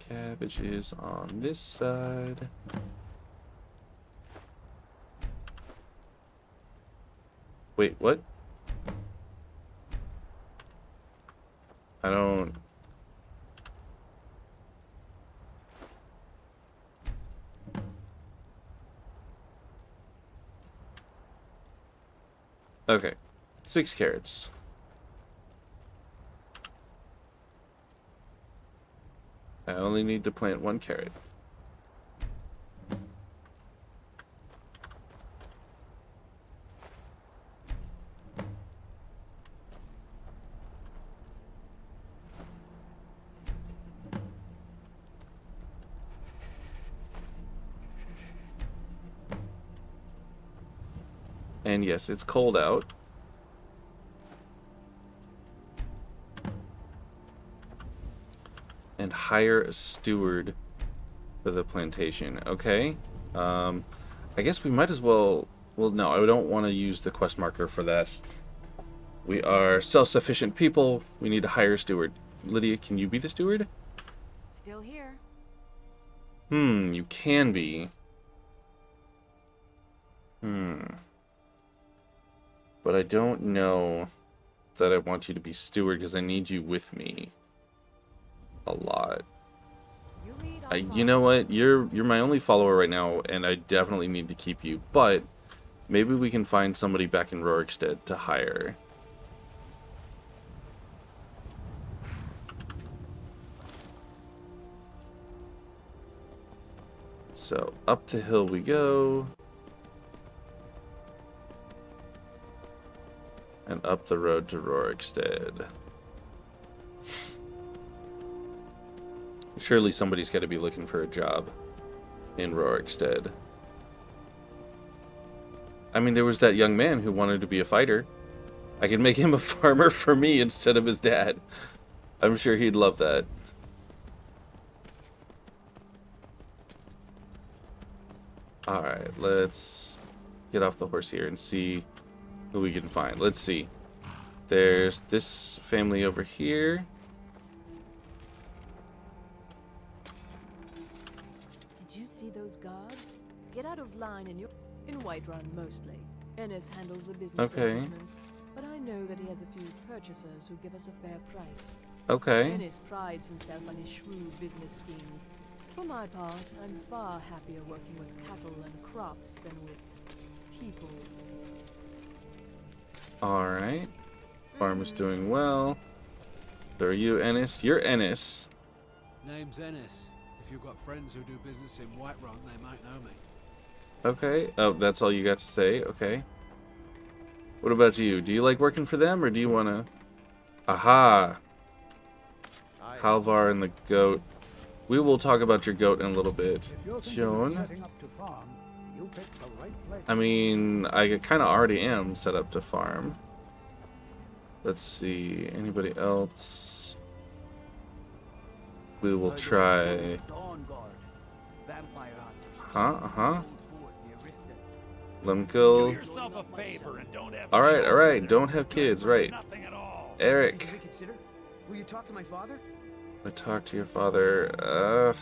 Cabbages on this side. Wait, what? I don't... Okay. 6 carrots. I only need to plant 1 carrot. And yes, it's cold out. And hire a steward for the plantation. Okay. I guess we might as well... Well, no, I don't want to use the quest marker for this. We are self-sufficient people. We need to hire a steward. Lydia, can you be the steward? Still here. You can be. But I don't know that I want you to be steward because I need you with me a lot. You lead, You know what? You're my only follower right now, and I definitely need to keep you. But maybe we can find somebody back in Rorikstead to hire. So up the hill we go. And up the road to Rorikstead. Surely somebody's got to be looking for a job in Rorikstead. I mean, there was that young man who wanted to be a fighter. I could make him a farmer for me instead of his dad. I'm sure he'd love that. Alright, let's get off the horse here and see who we can find. Let's see. There's this family over here. Did you see those guards? Get out of line in Whiterun mostly. Ennis handles the business arrangements, but I know that he has a few purchasers who give us a fair price. Okay. Ennis prides himself on his shrewd business schemes. For my part, I'm far happier working with cattle and crops than with people. Alright. Farm is doing well. So are you Ennis? You're Ennis. Name's Ennis. If you've got friends who do business in Whiterun, they might know me. Okay. Oh, that's all you got to say? Okay. What about you? Do you like working for them, or do you want to... Aha! Halvar and the goat. We will talk about your goat in a little bit. Joan? I mean, I kind of already am set up to farm. Let's see. Anybody else? We will try... Lemkill. Alright. Don't have kids, right. Eric. Will you talk to my father? I talk to your father.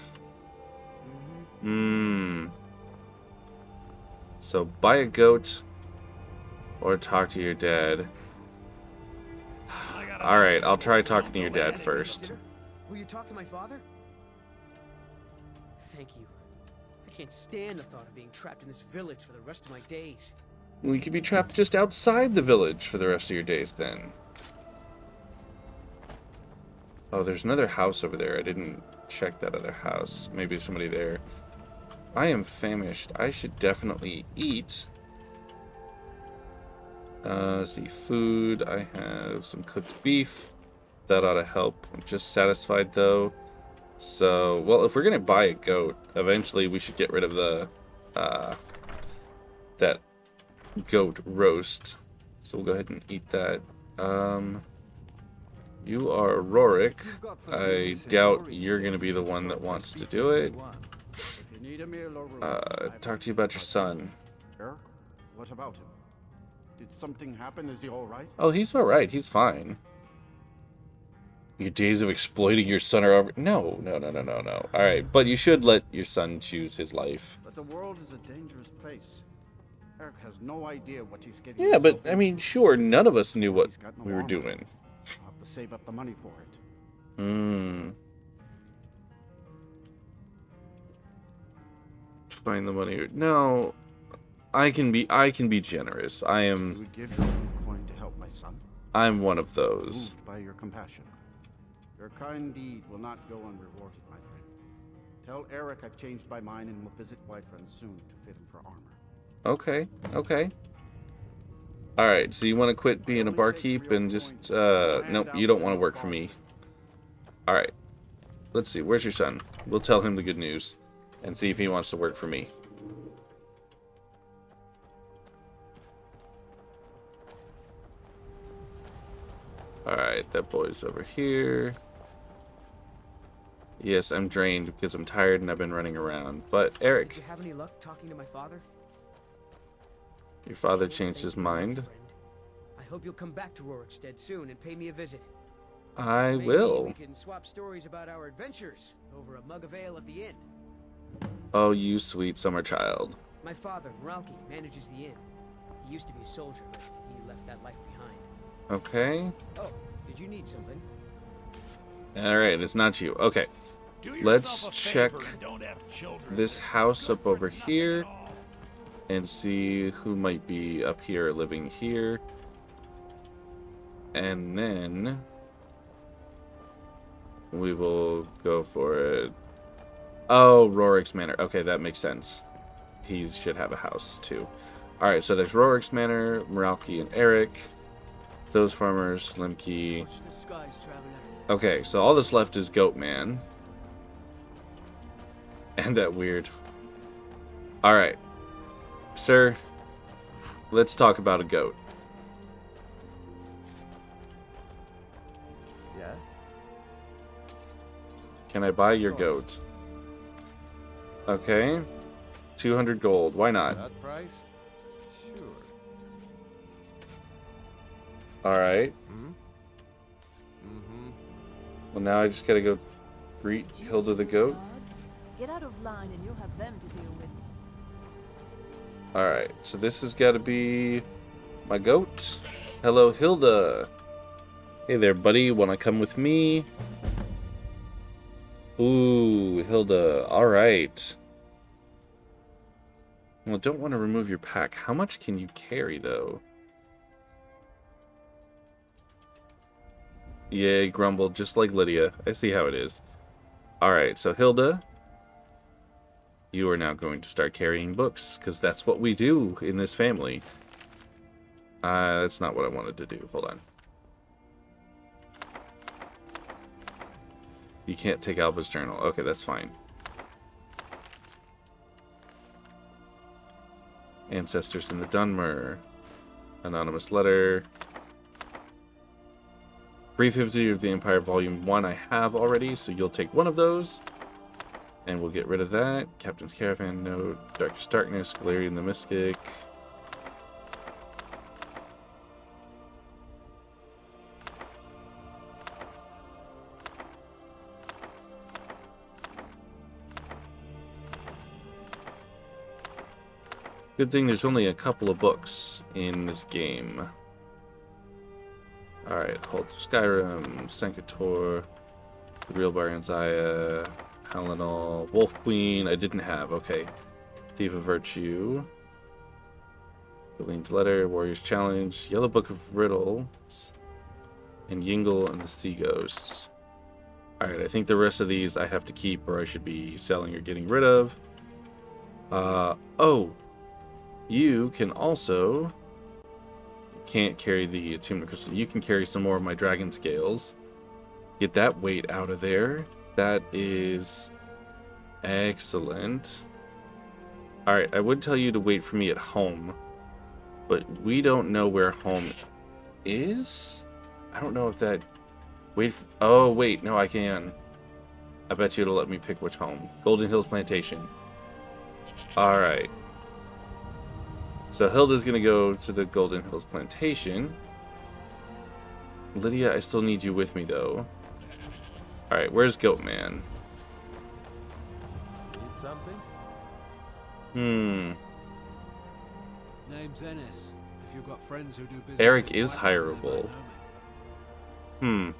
So buy a goat or talk to your dad. Alright, I'll try talking to your dad first. Will you talk to my father? Thank you. I can't stand the thought of being trapped in this village for the rest of my days. We could be trapped just outside the village for the rest of your days then. Oh, there's another house over there. I didn't check that other house. Maybe there's somebody there. I am famished. I should definitely eat. Let's see. Food. I have some cooked beef. That ought to help. I'm just satisfied though. So, well, if we're going to buy a goat, eventually we should get rid of the, that goat roast. So we'll go ahead and eat that. You are Rorik. I doubt you're going to be the one that wants to do it. Talk to you about your son. Eric, what about him? Did something happen? Is he all right? Oh, he's all right. He's fine. Your days of exploiting your son are over. No. All right, but you should let your son choose his life. But the world is a dangerous place. Eric has no idea what he's getting. Yeah, but I mean, sure, none of us knew what we were doing. I'll have to save up the money for it. Find the money. No, I can be generous. I am. You would give your own coin to help my son. I'm one of those. Moved by your compassion. Your kind deed will not go unrewarded, my friend. Tell Eric I've changed my mind and will visit Whiterun soon to fit him for armor. Okay. Alright, so you want to quit being a barkeep and just, nope, you don't want to work for me. Alright. Let's see, where's your son? We'll tell him the good news and see if he wants to work for me. Alright, that boy's over here. Yes, I'm drained because I'm tired and I've been running around. But, Eric. Did you have any luck talking to my father? Your father changed his mind? I hope you'll come back to Rorikstead soon and pay me a visit. I Maybe will. we can swap stories about our adventures over a mug of ale at the inn. Oh, you sweet summer child. My father, Meralki, manages the inn. He used to be a soldier, but he left that life behind. Okay. Oh, did you need something? Alright, it's not you. Okay. Do Let's yourself a check favor and don't have children. this house up over here and see who might be up here living here. And then we will go for it. Oh, Rorik's Manor. Okay, that makes sense. He should have a house too. Alright, so there's Rorik's Manor, Meralki and Eric. Those farmers, Limke. Watch the skies, traveler. Okay, so all that's left is Goatman. And that weird. Alright. Sir, let's talk about a goat. Yeah? Can I buy your goat? Okay. 200 gold. Why not? That price? Sure. Alright. Mm-hmm. Well, now I just gotta go greet Did you Hilda see the those goat. guards? Get out of line and you'll have them to deal with. Alright, so this has gotta be my goat. Hello, Hilda. Hey there, buddy. Wanna come with me? Ooh, Hilda. Alright. Well, don't want to remove your pack. How much can you carry, though? Yay, grumble, just like Lydia. I see how it is. Alright, so Hilda, you are now going to start carrying books, because that's what we do in this family. That's not what I wanted to do. Hold on. You can't take Alva's journal. Okay, that's fine. Ancestors in the Dunmer. Anonymous letter. Brief History of the Empire Volume 1 I have already, so you'll take one of those. And we'll get rid of that. Captain's Caravan Note. Darkest Darkness. Galarian the Mystic. Good thing there's only a couple of books in this game. Alright, Holds of Skyrim, Senkator, The Real Barian Zaya, Halinol, Wolf Queen, I didn't have, okay. Thief of Virtue, Galene's Letter, Warrior's Challenge, Yellow Book of Riddles, and Yingle and the Sea Ghosts. Alright, I think the rest of these I have to keep or I should be selling or getting rid of. Oh! You can also... Can't carry the attunement crystal. You can carry some more of my dragon scales. Get that weight out of there. That is excellent. Alright, I would tell you to wait for me at home. But we don't know where home is? I don't know if that... Wait for... Oh, wait. No, I can. I bet you it'll let me pick which home. Golden Hills Plantation. Alright. So Hilda's gonna go to the Golden Hills Plantation. Lydia, I still need you with me, though. Alright, where's Goatman? Need something? Name's Ennis. If you've got friends who do business Eric in is Whiterun, they hireable. might know me.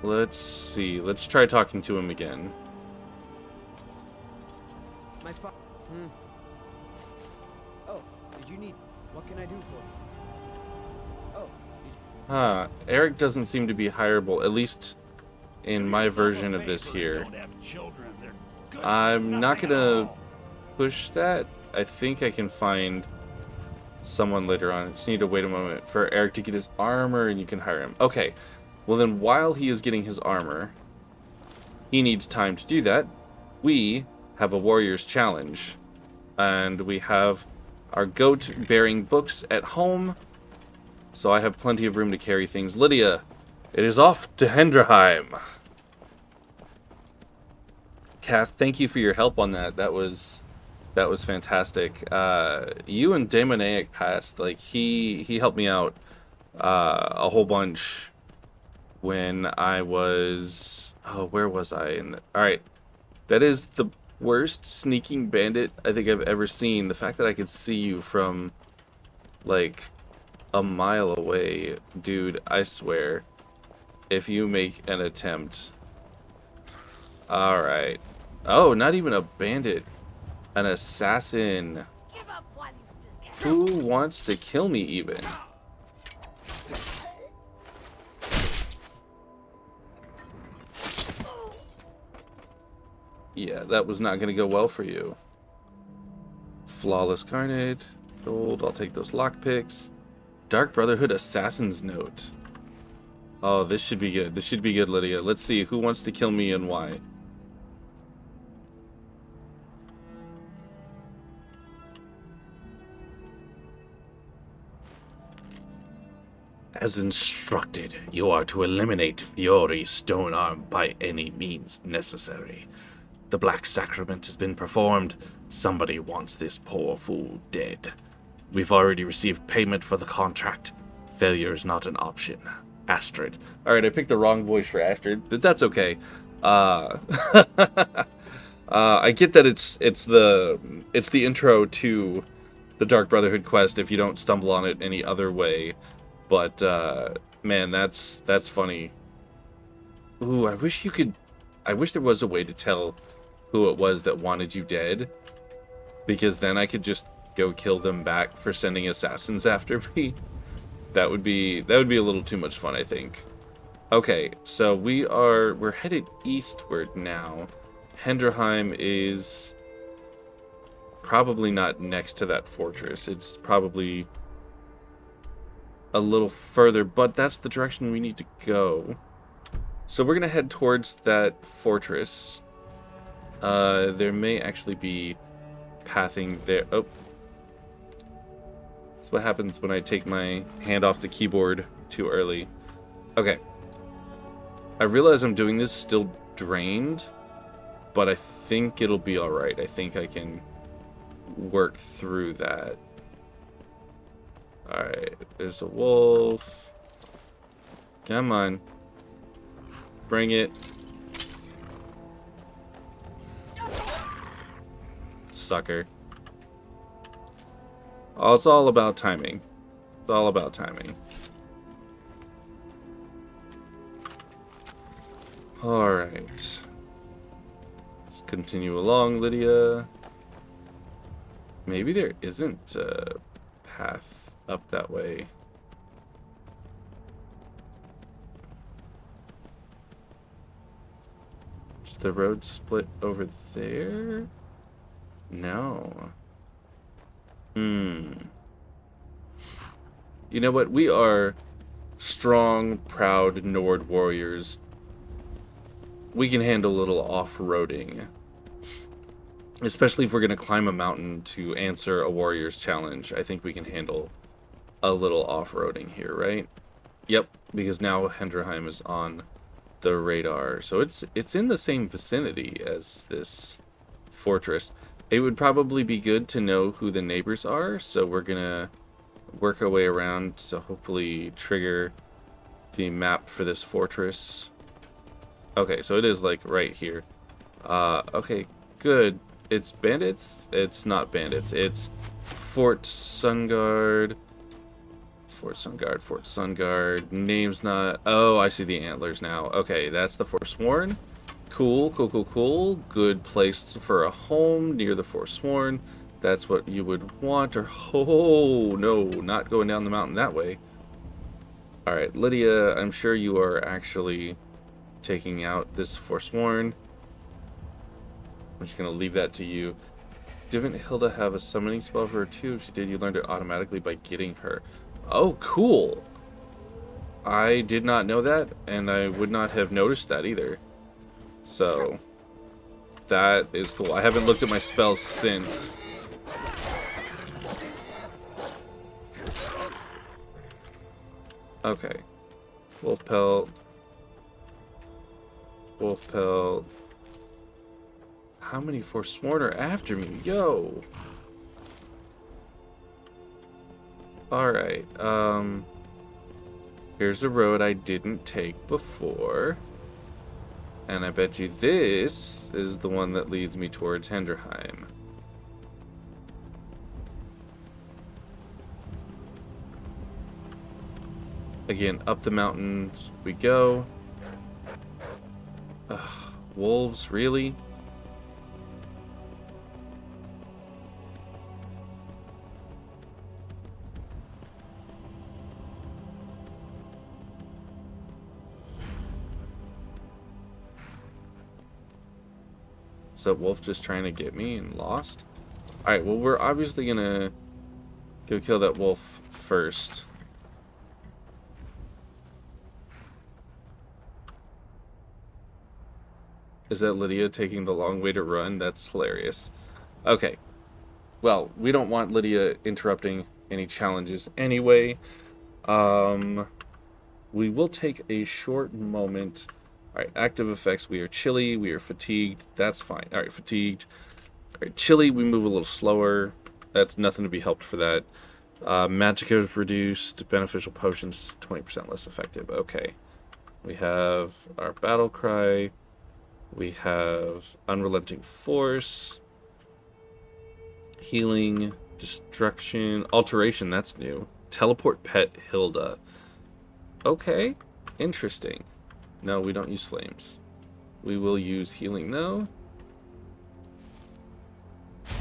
Let's see. Let's try talking to him again. My fa- Oh, did you need... What can I do for you? Oh, Huh. Eric doesn't seem to be hireable, at least in my version of this here. I'm not gonna push that. I think I can find someone later on. I just need to wait a moment for Eric to get his armor and you can hire him. Okay. Well then, while he is getting his armor, he needs time to do that. We have a warrior's challenge. And we have our goat bearing books at home. So I have plenty of room to carry things. Lydia, it is off to Hendraheim. Kath, thank you for your help on that. That was fantastic. You and Daemoniac passed. Like he helped me out a whole bunch when I was... Oh, where was I? Alright, that is the worst sneaking bandit I think I've ever seen. The fact that I could see you from, like, a mile away. Dude, I swear, if you make an attempt... Alright. Oh, not even a bandit. An assassin. Who wants to kill me, even? Yeah, that was not going to go well for you. Flawless Carnate. Gold, I'll take those lockpicks. Dark Brotherhood Assassin's Note. Oh, this should be good. This should be good, Lydia. Let's see who wants to kill me and why. As instructed, you are to eliminate Fjori Stonearm by any means necessary. The Black Sacrament has been performed. Somebody wants this poor fool dead. We've already received payment for the contract. Failure is not an option. Astrid. Alright, I picked the wrong voice for Astrid, but that's okay. I get that it's the intro to the Dark Brotherhood quest if you don't stumble on it any other way. But man, that's funny. Ooh, I wish there was a way to tell who it was that wanted you dead, because then I could just go kill them back for sending assassins after me. That would be a little too much fun, I think. Okay, so we're headed eastward now. Hendrheim is probably not next to that fortress. It's probably a little further, but that's the direction we need to go. So we're gonna head towards that fortress. There may actually be pathing there. Oh. That's what happens when I take my hand off the keyboard too early. Okay. I realize I'm doing this still drained, but I think it'll be alright. I think I can work through that. Alright, there's a wolf. Come on. Bring it. Sucker. Oh, it's all about timing. It's all about timing. Alright. Let's continue along, Lydia. Maybe there isn't a path up that way. Is the road split over there? No. You know what? We are strong, proud Nord warriors. We can handle a little off-roading. Especially if we're going to climb a mountain to answer a warrior's challenge. I think we can handle a little off-roading here, right? Yep, because now Hendrheim is on the radar. So it's in the same vicinity as this fortress. It would probably be good to know who the neighbors are, so we're gonna work our way around to hopefully trigger the map for this fortress. Okay, so it is like right here. Okay, good. It's bandits? It's not bandits. It's Fort Sunguard. Fort Sunguard, Fort Sunguard. Name's not... Oh, I see the antlers now. Okay, that's the Forsworn. Cool, cool, cool, cool. Good place for a home near the Forsworn. That's what you would want. Or... Oh, no, not going down the mountain that way. Alright, Lydia, I'm sure you are actually taking out this Forsworn. I'm just going to leave that to you. Didn't Hilda have a summoning spell for her too? If she did, you learned it automatically by getting her. Oh, cool. I did not know that, and I would not have noticed that either. So, that is cool. I haven't looked at my spells since. Okay. Wolf pelt. Wolf pelt. How many Forsworn are after me? Yo! Alright, Here's a road I didn't take before. And I bet you this is the one that leads me towards Henderheim. Again, up the mountains we go. Ugh, wolves, really? Is that wolf just trying to get me and lost? Alright, well, we're obviously gonna go kill that wolf first. Is that Lydia taking the long way to run? That's hilarious. Okay. Well, we don't want Lydia interrupting any challenges anyway. We will take a short moment. Alright, active effects. We are chilly. We are fatigued. That's fine. Alright, fatigued. Alright, chilly. We move a little slower. That's nothing to be helped for that. Magicka is reduced. Beneficial potions 20% less effective. Okay. We have our battle cry. We have unrelenting force. Healing. Destruction. Alteration. That's new. Teleport pet Hilda. Okay. Interesting. No, we don't use flames. We will use healing though.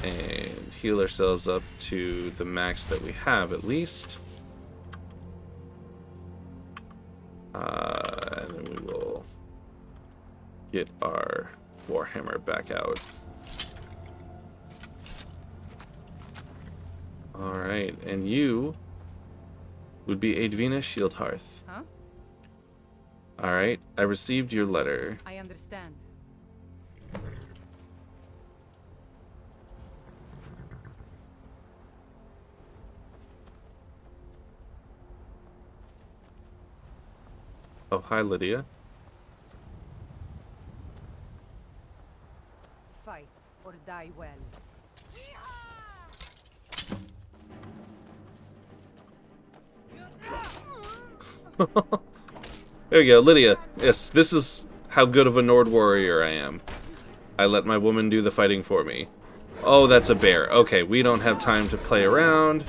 And heal ourselves up to the max that we have at least. And then we will get our Warhammer back out. Alright, and you would be Eydvina Shield-Hearth. Huh? Alright, I received your letter. I understand. Oh, hi, Lydia. Fight or die well. There we go, Lydia. Yes, this is how good of a Nord warrior I am. I let my woman do the fighting for me. Oh, that's a bear. Okay, we don't have time to play around.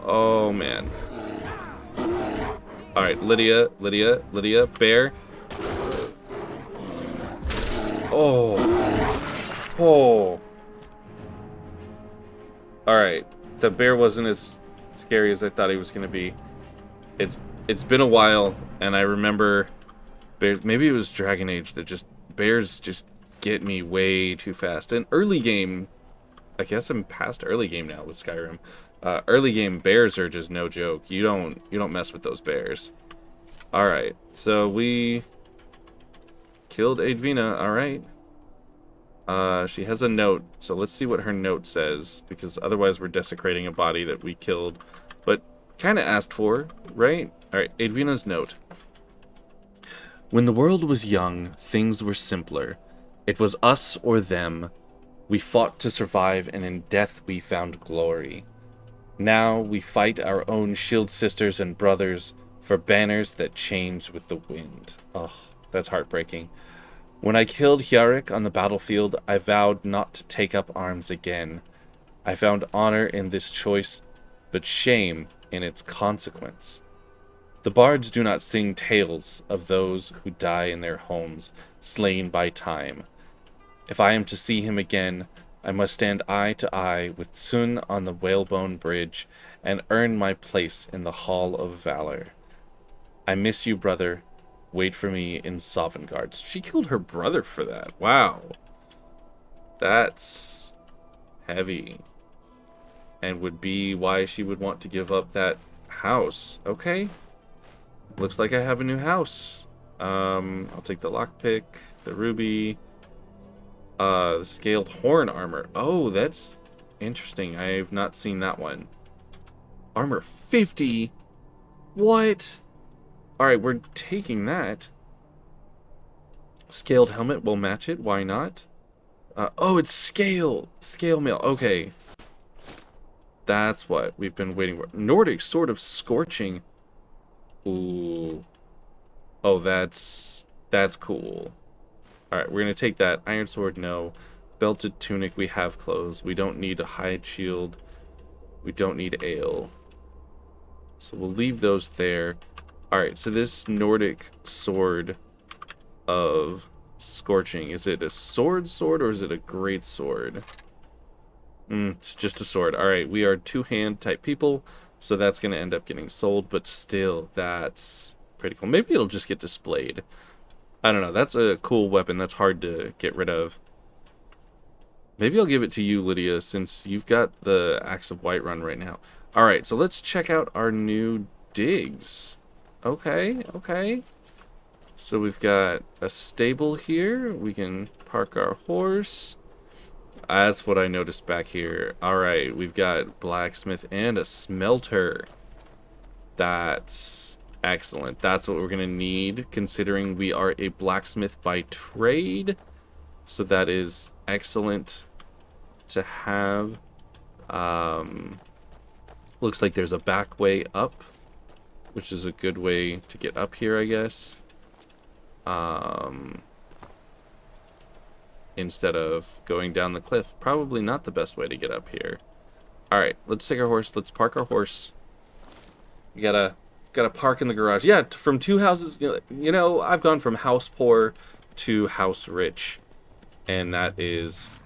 Oh, man. Alright, Lydia, bear. Oh. Oh. Alright, the bear wasn't as scary as I thought he was going to be. It's been a while, and I remember bears, maybe it was Dragon Age that bears just get me way too fast. And early game, I guess I'm past early game now with Skyrim. Early game bears are just no joke. You don't mess with those bears. All right, so we killed Eydvina. All right. She has a note, so let's see what her note says, because otherwise we're desecrating a body that we killed, but kind of asked for, right? All right, Eydvina's note. When the world was young, things were simpler. It was us or them. We fought to survive, and in death we found glory. Now we fight our own shield sisters and brothers for banners that change with the wind. Oh, that's heartbreaking. When I killed Hjarek on the battlefield, I vowed not to take up arms again. I found honor in this choice, but shame in its consequence. The bards do not sing tales of those who die in their homes, slain by time. If I am to see him again, I must stand eye to eye with Sun on the Whalebone Bridge and earn my place in the Hall of Valor. I miss you, brother. Wait for me in Sovngarde. She killed her brother for that. Wow. That's heavy. And would be why she would want to give up that house. Okay. Looks like I have a new house. I'll take the lockpick, the ruby, the scaled horn armor. Oh, that's interesting. I've not seen that one. Armor 50? What? Alright, we're taking that. Scaled helmet will match it. Why not? Oh, it's scale mail. Okay. That's what we've been waiting for. Nordic Sword of Scorching. Ooh. Oh, that's cool. Alright, we're going to take that. Iron Sword, no. Belted Tunic, we have clothes. We don't need a hide shield. We don't need ale. So we'll leave those there. Alright, so this Nordic Sword of Scorching, is it a sword or is it a great sword? It's just a sword. Alright, we are two-hand type people, so that's going to end up getting sold, but still, that's pretty cool. Maybe it'll just get displayed. I don't know, that's a cool weapon that's hard to get rid of. Maybe I'll give it to you, Lydia, since you've got the Axe of Whiterun right now. Alright, so let's check out our new digs. Okay, okay. So we've got a stable here. We can park our horse. That's what I noticed back here. Alright, we've got blacksmith and a smelter. That's excellent. That's what we're going to need, considering we are a blacksmith by trade. So that is excellent to have. Looks like there's a back way up, which is a good way to get up here, I guess. Instead of going down the cliff. Probably not the best way to get up here. Alright, let's take our horse. Let's park our horse. We gotta park in the garage. Yeah, from two houses, you know, I've gone from house poor to house rich. And that is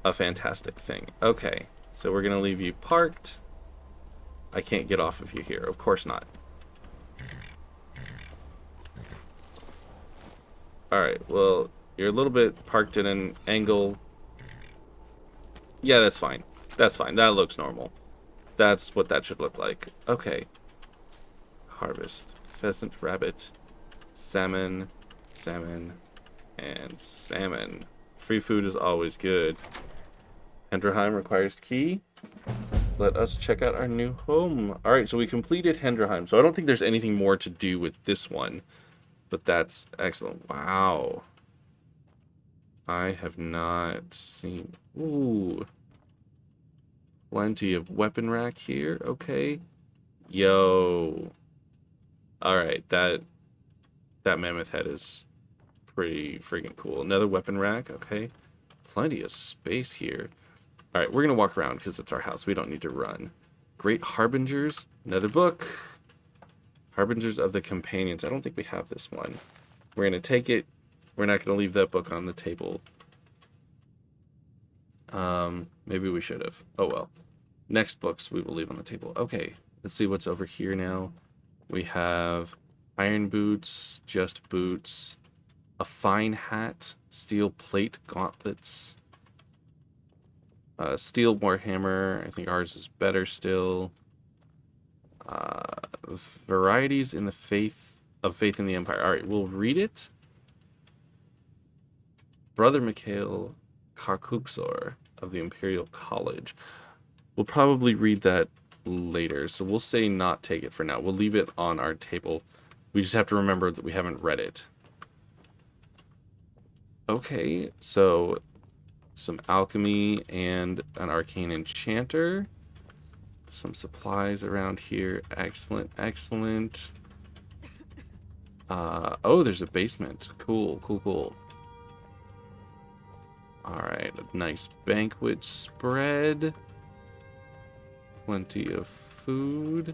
a fantastic thing. Okay, so we're gonna leave you parked. I can't get off of you here. Of course not. Alright, well, you're a little bit parked at an angle. Yeah, that's fine. That's fine. That looks normal. That's what that should look like. Okay. Harvest. Pheasant, rabbit, salmon, salmon, and salmon. Free food is always good. Hendrheim requires key. Let us check out our new home. Alright, so we completed Hendrheim. So I don't think there's anything more to do with this one. But that's excellent. Wow. I have not seen... Ooh. Plenty of weapon rack here. Okay. Yo. Alright, that mammoth head is pretty freaking cool. Another weapon rack. Okay. Plenty of space here. Alright, we're going to walk around because it's our house. We don't need to run. Great Harbingers. Another book. Harbingers of the Companions. I don't think we have this one. We're going to take it. We're not going to leave that book on the table. Maybe we should have. Oh well. Next books we will leave on the table. Okay, let's see what's over here now. We have iron boots, just boots, a fine hat, steel plate gauntlets, steel warhammer. I think ours is better still. Varieties in the faith in the Empire. All right, we'll read it. Brother Mikhail Karkuksor of the Imperial College. We'll probably read that later, so we'll say not take it for now. We'll leave it on our table. We just have to remember that we haven't read it. Okay, so some alchemy and an arcane enchanter. Some supplies around here. Excellent, excellent. Oh, there's a basement. Cool, cool, cool. Alright, a nice banquet spread. Plenty of food.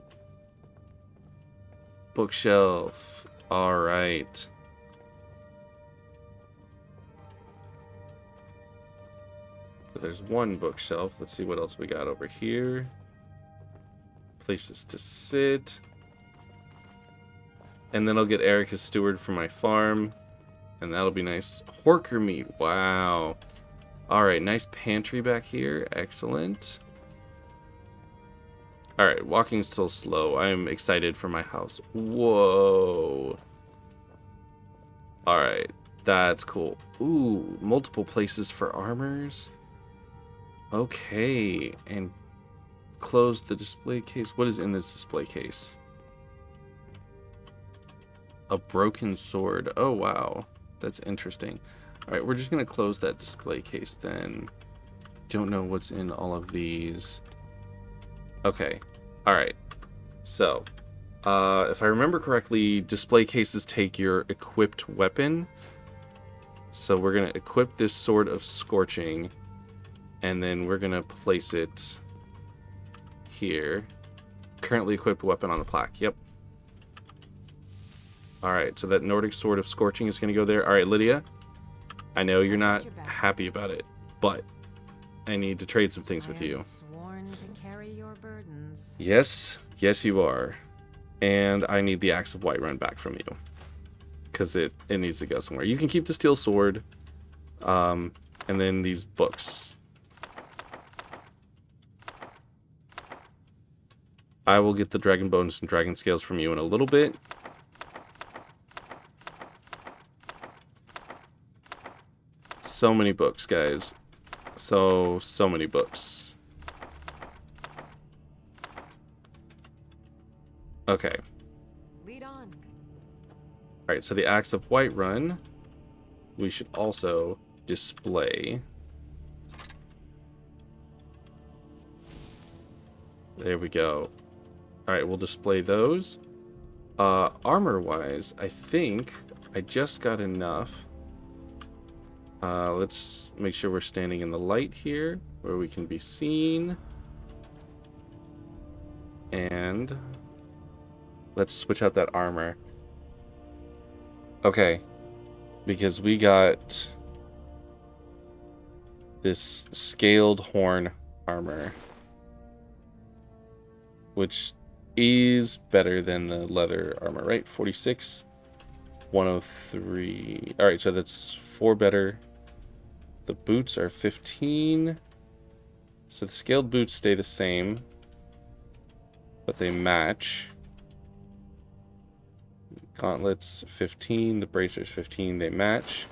Bookshelf. Alright. So there's one bookshelf. Let's see what else we got over here. Places to sit. And then I'll get Eric as steward for my farm. And that'll be nice. Horker meat. Wow. Alright, nice pantry back here. Excellent. Alright, walking still slow. I'm excited for my house. Whoa. Alright, that's cool. Ooh, multiple places for armors. Okay, and close the display case. What is in this display case? A broken sword. Oh, wow. That's interesting. Alright, we're just going to close that display case then. Don't know what's in all of these. Okay. Alright. So, if I remember correctly, display cases take your equipped weapon. So we're going to equip this Sword of Scorching, and then we're going to place it here. Currently equipped weapon on the plaque. Yep. Alright, so that Nordic Sword of Scorching is going to go there. Alright, Lydia, I know you're not happy about it, but I need to trade some things with you. Sworn to carry your burdens. Yes, yes you are. And I need the Axe of Whiterun back from you. Because it needs to go somewhere. You can keep the Steel Sword. And then these books. I will get the Dragon Bones and Dragon Scales from you in a little bit. So many books, guys. So many books. Okay. Lead on. Alright, so the Axe of Whiterun, we should also display. There we go. Alright, we'll display those. Armor-wise, I think I just got enough. Let's make sure we're standing in the light here, where we can be seen. And let's switch out that armor. Okay, because we got this scaled horn armor, which is better than the leather armor, right? 46, 103. All right, so that's 4 better. The boots are 15. So the scaled boots stay the same, but they match. Gauntlets 15, the bracers 15, they match.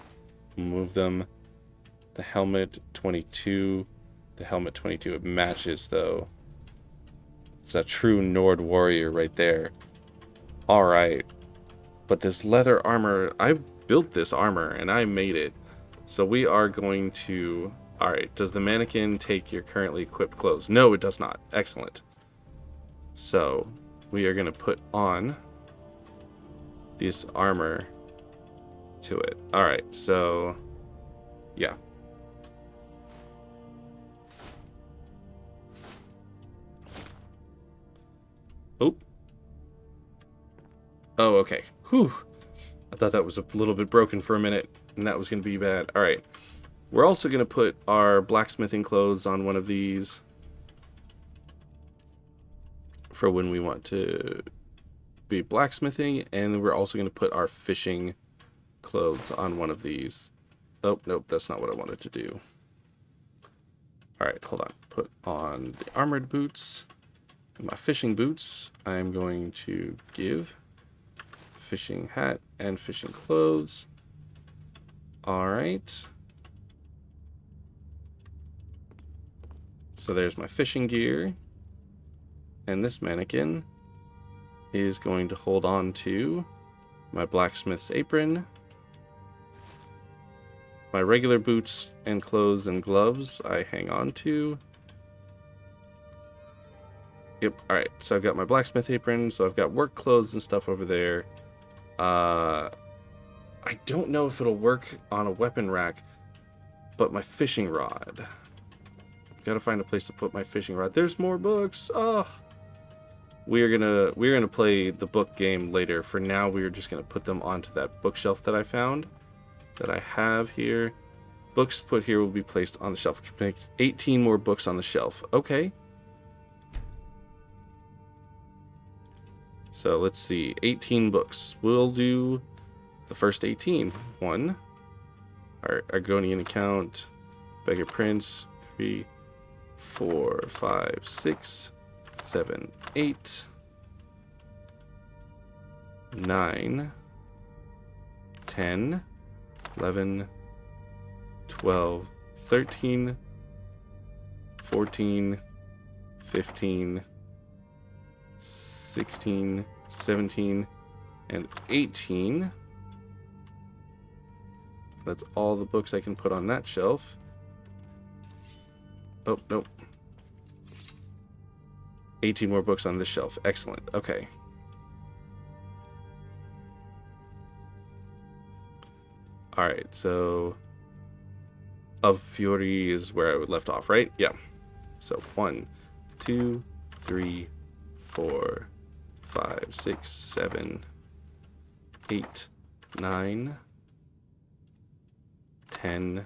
Move them. The helmet 22. The helmet 22, it matches though. It's a true Nord warrior right there. Alright. But this leather armor, I built this armor and I made it. So we are going to... Alright, does the mannequin take your currently equipped clothes? No, it does not. Excellent. So we are going to put on this armor to it. Alright, so yeah. Oh. Oh, okay. Whew. I thought that was a little bit broken for a minute, and that was going to be bad. Alright. We're also going to put our blacksmithing clothes on one of these for when we want to be blacksmithing, and we're also going to put our fishing clothes on one of these. Oh, nope, that's not what I wanted to do. Alright, hold on. Put on the armored boots. My fishing boots, I'm going to give fishing hat and fishing clothes. Alright. So there's my fishing gear. And this mannequin is going to hold on to my blacksmith's apron, my regular boots and clothes and gloves I hang on to. Yep, alright, so I've got my blacksmith apron, so I've got work clothes and stuff over there. I don't know if it'll work on a weapon rack, but my fishing rod. Gotta find a place to put my fishing rod. There's more books! Oh! We're gonna play the book game later. For now, we're just gonna put them onto that bookshelf that I found, that I have here. Books put here will be placed on the shelf. 18 more books on the shelf. Okay. So let's see. 18 books. We'll do the first 18. 1. Our Argonian account. Beggar Prince. 3, 4, 5, 6, 7, 8, 9, 10, 11, 12, 13, 14, 15, 16, 17, and 18. That's all the books I can put on that shelf. Oh, nope. 18 more books on this shelf. Excellent. Okay. Alright, so... Of Fjori is where I left off, right? Yeah. So 1, 2, 3, 4, 5, 6, 7, 8, 9, 10,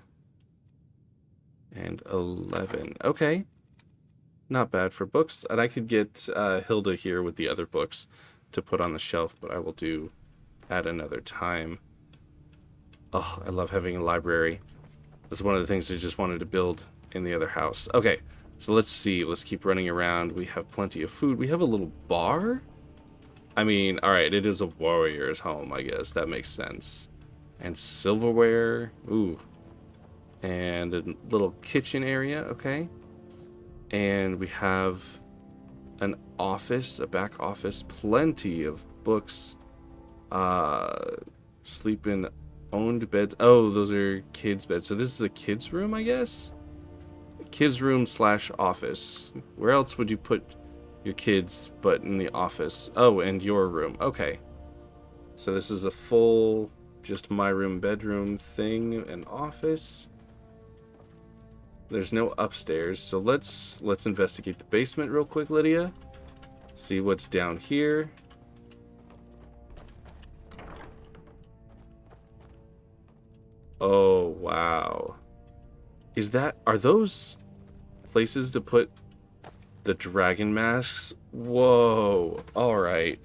and 11. Okay. Not bad for books. And I could get Hilda here with the other books to put on the shelf, but I will do at another time. Oh, I love having a library. That's one of the things I just wanted to build in the other house. Okay, so let's see. Let's keep running around. We have plenty of food. We have a little bar? I mean, alright, it is a warrior's home, I guess. That makes sense. And silverware. Ooh. And a little kitchen area, okay. And we have an office, a back office. Plenty of books. Sleep in owned beds. Oh, those are kids' beds. So this is a kids' room, I guess? Kids' room / office. Where else would you put your kids but in the office? Oh, and your room. Okay. So this is a full, just my room, bedroom thing, an office. There's no upstairs, so let's investigate the basement real quick, Lydia. See what's down here. Oh, wow. Are those places to put the dragon masks? Whoa. Alright.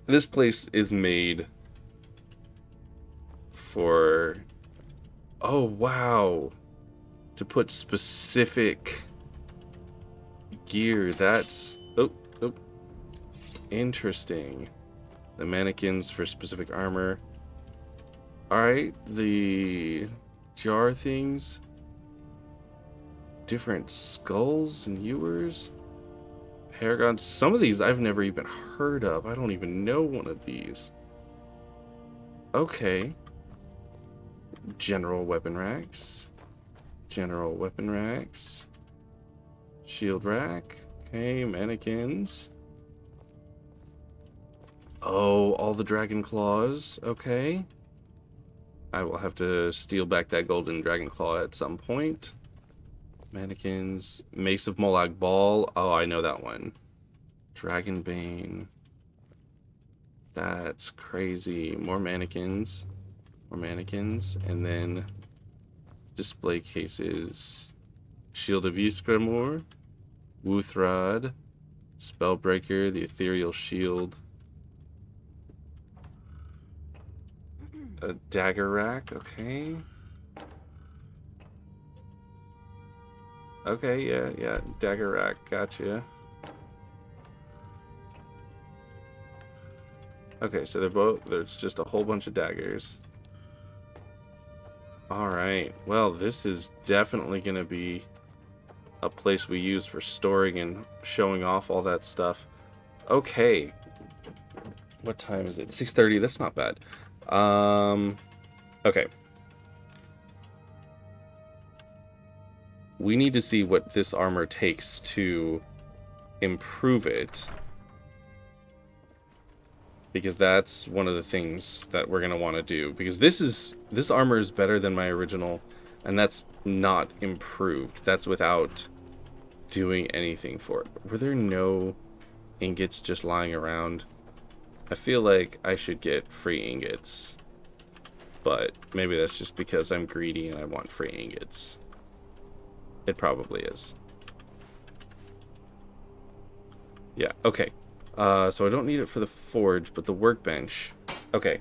This place is made for... Oh, wow. To put specific gear. That's... Oh. Interesting. The mannequins for specific armor. Alright, the jar things. Different skulls and ewers. Paragons. Some of these I've never even heard of. I don't even know one of these. Okay. General weapon racks. General weapon racks. Shield rack. Okay, mannequins. Oh, all the dragon claws. Okay. I will have to steal back that golden dragon claw at some point. Mannequins. Mace of Molag Bal. Oh, I know that one. Dragonbane. That's crazy. More mannequins. More mannequins. And then display cases. Shield of Ysgramor. Wuthrad. Spellbreaker. The Ethereal Shield. A dagger rack, okay. Okay, yeah, dagger rack, gotcha. Okay, so there's just a whole bunch of daggers. Alright, well, this is definitely gonna be a place we use for storing and showing off all that stuff. Okay. What time is it? 6:30, that's not bad. Okay. We need to see what this armor takes to improve it. Because that's one of the things that we're going to want to do. Because this armor is better than my original, and that's not improved. That's without doing anything for it. Were there no ingots just lying around? I feel like I should get free ingots. But maybe that's just because I'm greedy and I want free ingots. It probably is. Yeah, okay. So I don't need it for the forge, but the workbench. Okay.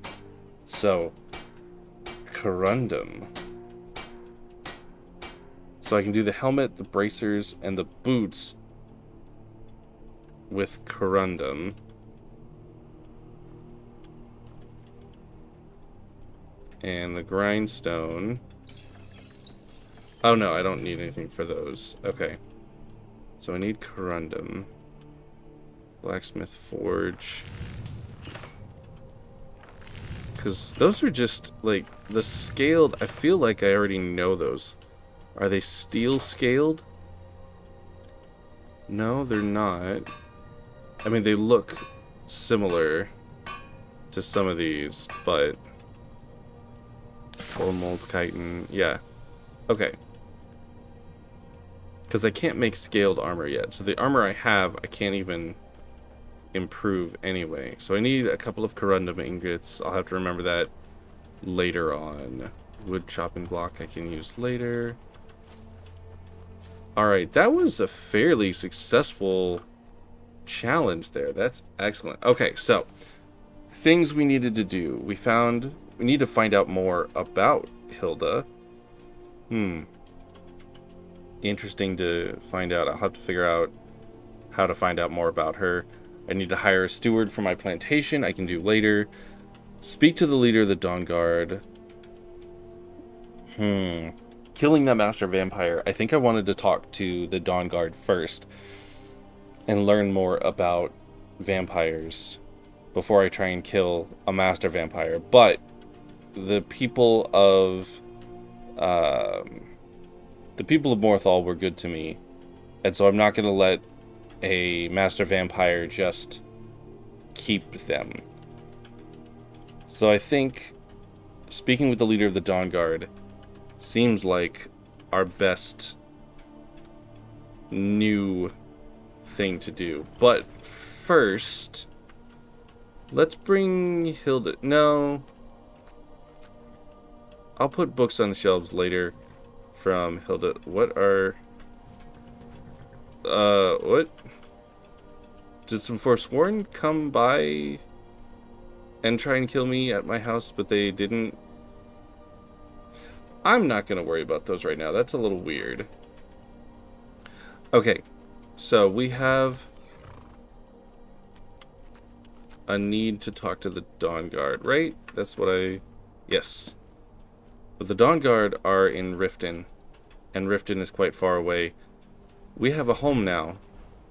So, corundum. So I can do the helmet, the bracers, and the boots with corundum. And the grindstone. Oh no, I don't need anything for those. Okay. So I need corundum. Blacksmith forge. Because those are just, like, the scaled... I feel like I already know those. Are they steel scaled? No, they're not. I mean, they look similar to some of these, but... Old mold chitin, yeah. Okay. Because I can't make scaled armor yet. So the armor I have, I can't even improve anyway. So I need a couple of corundum ingots. I'll have to remember that later on. Wood chopping block I can use later. Alright, that was a fairly successful challenge there. That's excellent. Okay, so things we needed to do. We need to find out more about Hilda. Interesting to find out. I'll have to figure out how to find out more about her. I need to hire a steward for my plantation. I can do later. Speak to the leader of the Dawn Guard. Killing that master vampire. I think I wanted to talk to the Dawn Guard first and learn more about vampires before I try and kill a master vampire. But the people of Morthal were good to me, and so I'm not going to let a master vampire just keep them. So I think speaking with the leader of the Dawn Guard seems like our best new thing to do. But first, let's bring Hilda. No, I'll put books on the shelves later from Hilda. What are... what? Did some Forsworn come by and try and kill me at my house, but they didn't? I'm not going to worry about those right now. That's a little weird. Okay, so we have a need to talk to the Dawn Guard, right? That's what I... Yes. But the Dawn Guard are in Riften, and Riften is quite far away. We have a home now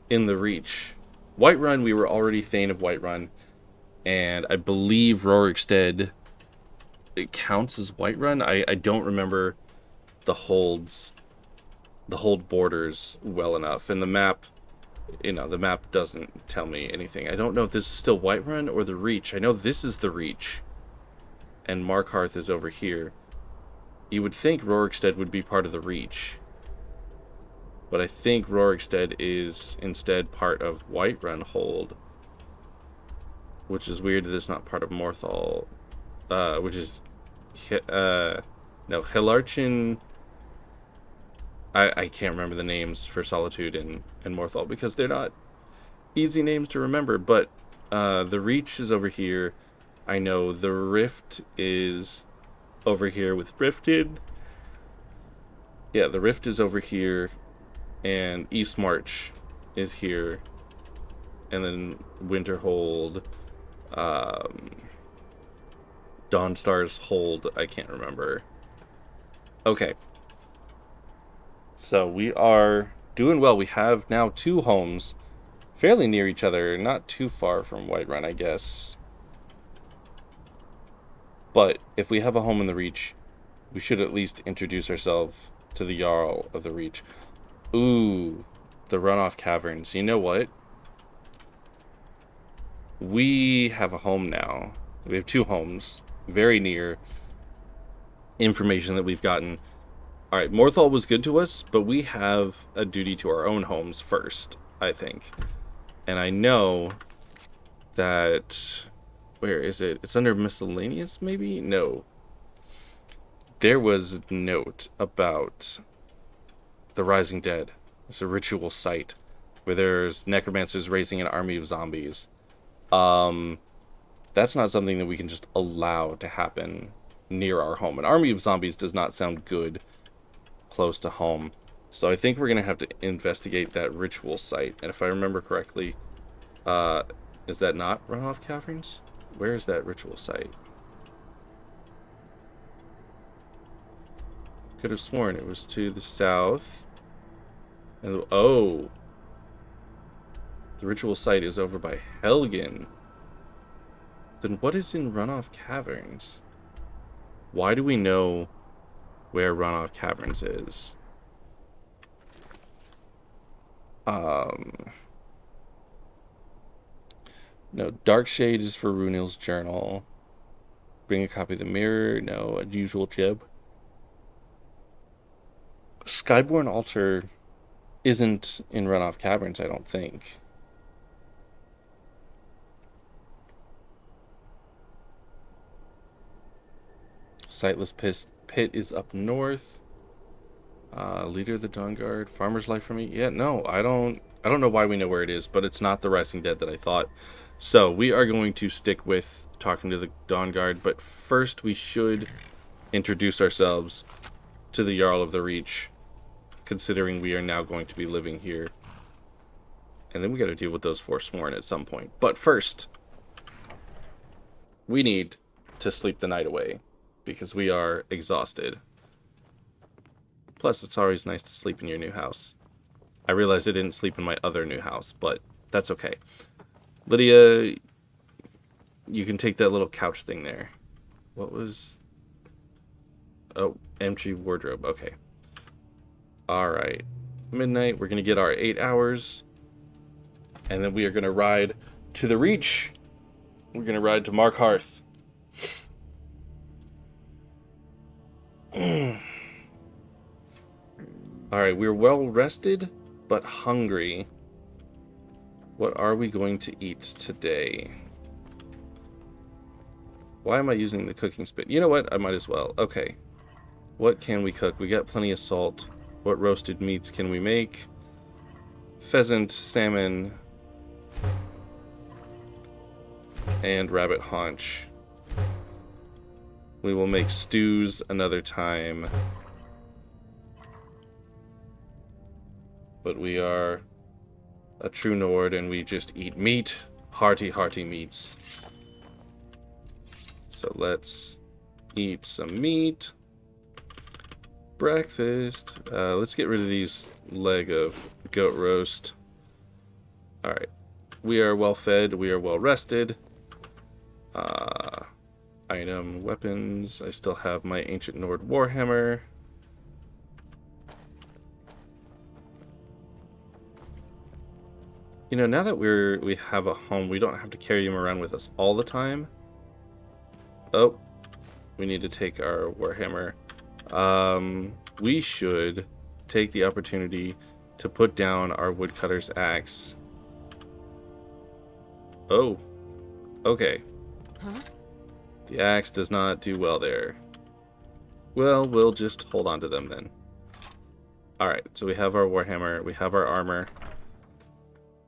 in the Reach. Whiterun, we were already Thane of Whiterun, and I believe Rorikstead, it counts as Whiterun. I don't remember the hold borders well enough, and the map, the map doesn't tell me anything. I don't know if this is still Whiterun or the Reach. I know this is the Reach, and Markhearth is over here. You would think Rorikstead would be part of the Reach, but I think Rorikstead is instead part of Whiterun Hold, which is weird that it's not part of Morthal, which is, no, Hilarchin. I can't remember the names for Solitude and Morthal because they're not easy names to remember, but the Reach is over here. I know the Rift is over here with Rifted. Yeah, the Rift is over here, and East March is here, and then Winterhold, Dawnstar's Hold, I can't remember. Okay. So we are doing well. We have now 2 homes fairly near each other, not too far from Whiterun, I guess. But if we have a home in the Reach, we should at least introduce ourselves to the Jarl of the Reach. Ooh, the Runoff Caverns. You know what? We have a home now. We have 2 homes, very near information that we've gotten. Alright, Morthal was good to us, but we have a duty to our own homes first, I think. And I know that... Where is it? It's under miscellaneous, maybe? No. There was a note about the Rising Dead. It's a ritual site where there's necromancers raising an army of zombies. That's not something that we can just allow to happen near our home. An army of zombies does not sound good close to home. So I think we're going to have to investigate that ritual site. And if I remember correctly, is that not Runoff Caverns? Where is that ritual site? Could have sworn it was to the south. And oh, the ritual site is over by Helgen. Then what is in Runoff Caverns? Why do we know where Runoff Caverns is? No, Dark Shade is for Runil's journal. Bring a copy of the mirror. No, unusual jib. Skyborn Altar isn't in Runoff Caverns, I don't think. Sightless Pit is up north. Leader of the Dawn Guard. Farmer's Life for me. Yeah, no, I don't know why we know where it is, but it's not the Rising Dead that I thought. So we are going to stick with talking to the Dawn Guard, but first we should introduce ourselves to the Jarl of the Reach, considering we are now going to be living here. And then we got to deal with those Forsworn at some point. But first, we need to sleep the night away, because we are exhausted. Plus, it's always nice to sleep in your new house. I realized I didn't sleep in my other new house, but that's okay. Lydia, you can take that little couch thing there. What was... Oh, empty wardrobe. Okay. Alright. Midnight, we're going to get our 8 hours. And then we are going to ride to the Reach. We're going to ride to Markhearth. Alright, we're well rested, but hungry. What are we going to eat today? Why am I using the cooking spit? You know what? I might as well. Okay. What can we cook? We got plenty of salt. What roasted meats can we make? Pheasant, salmon, and rabbit haunch. We will make stews another time. But we are a true Nord and we just eat meat. Hearty, hearty meats. So let's eat some meat. Breakfast. Let's get rid of these leg of goat roast. Alright. We are well fed. We are well rested. Item, weapons. I still have my Ancient Nord Warhammer. You know, now that we have a home, we don't have to carry him around with us all the time. Oh, we need to take our Warhammer. We should take the opportunity to put down our woodcutter's axe. Oh, okay. Huh? The axe does not do well there. Well, we'll just hold on to them then. Alright, so we have our Warhammer, we have our armor.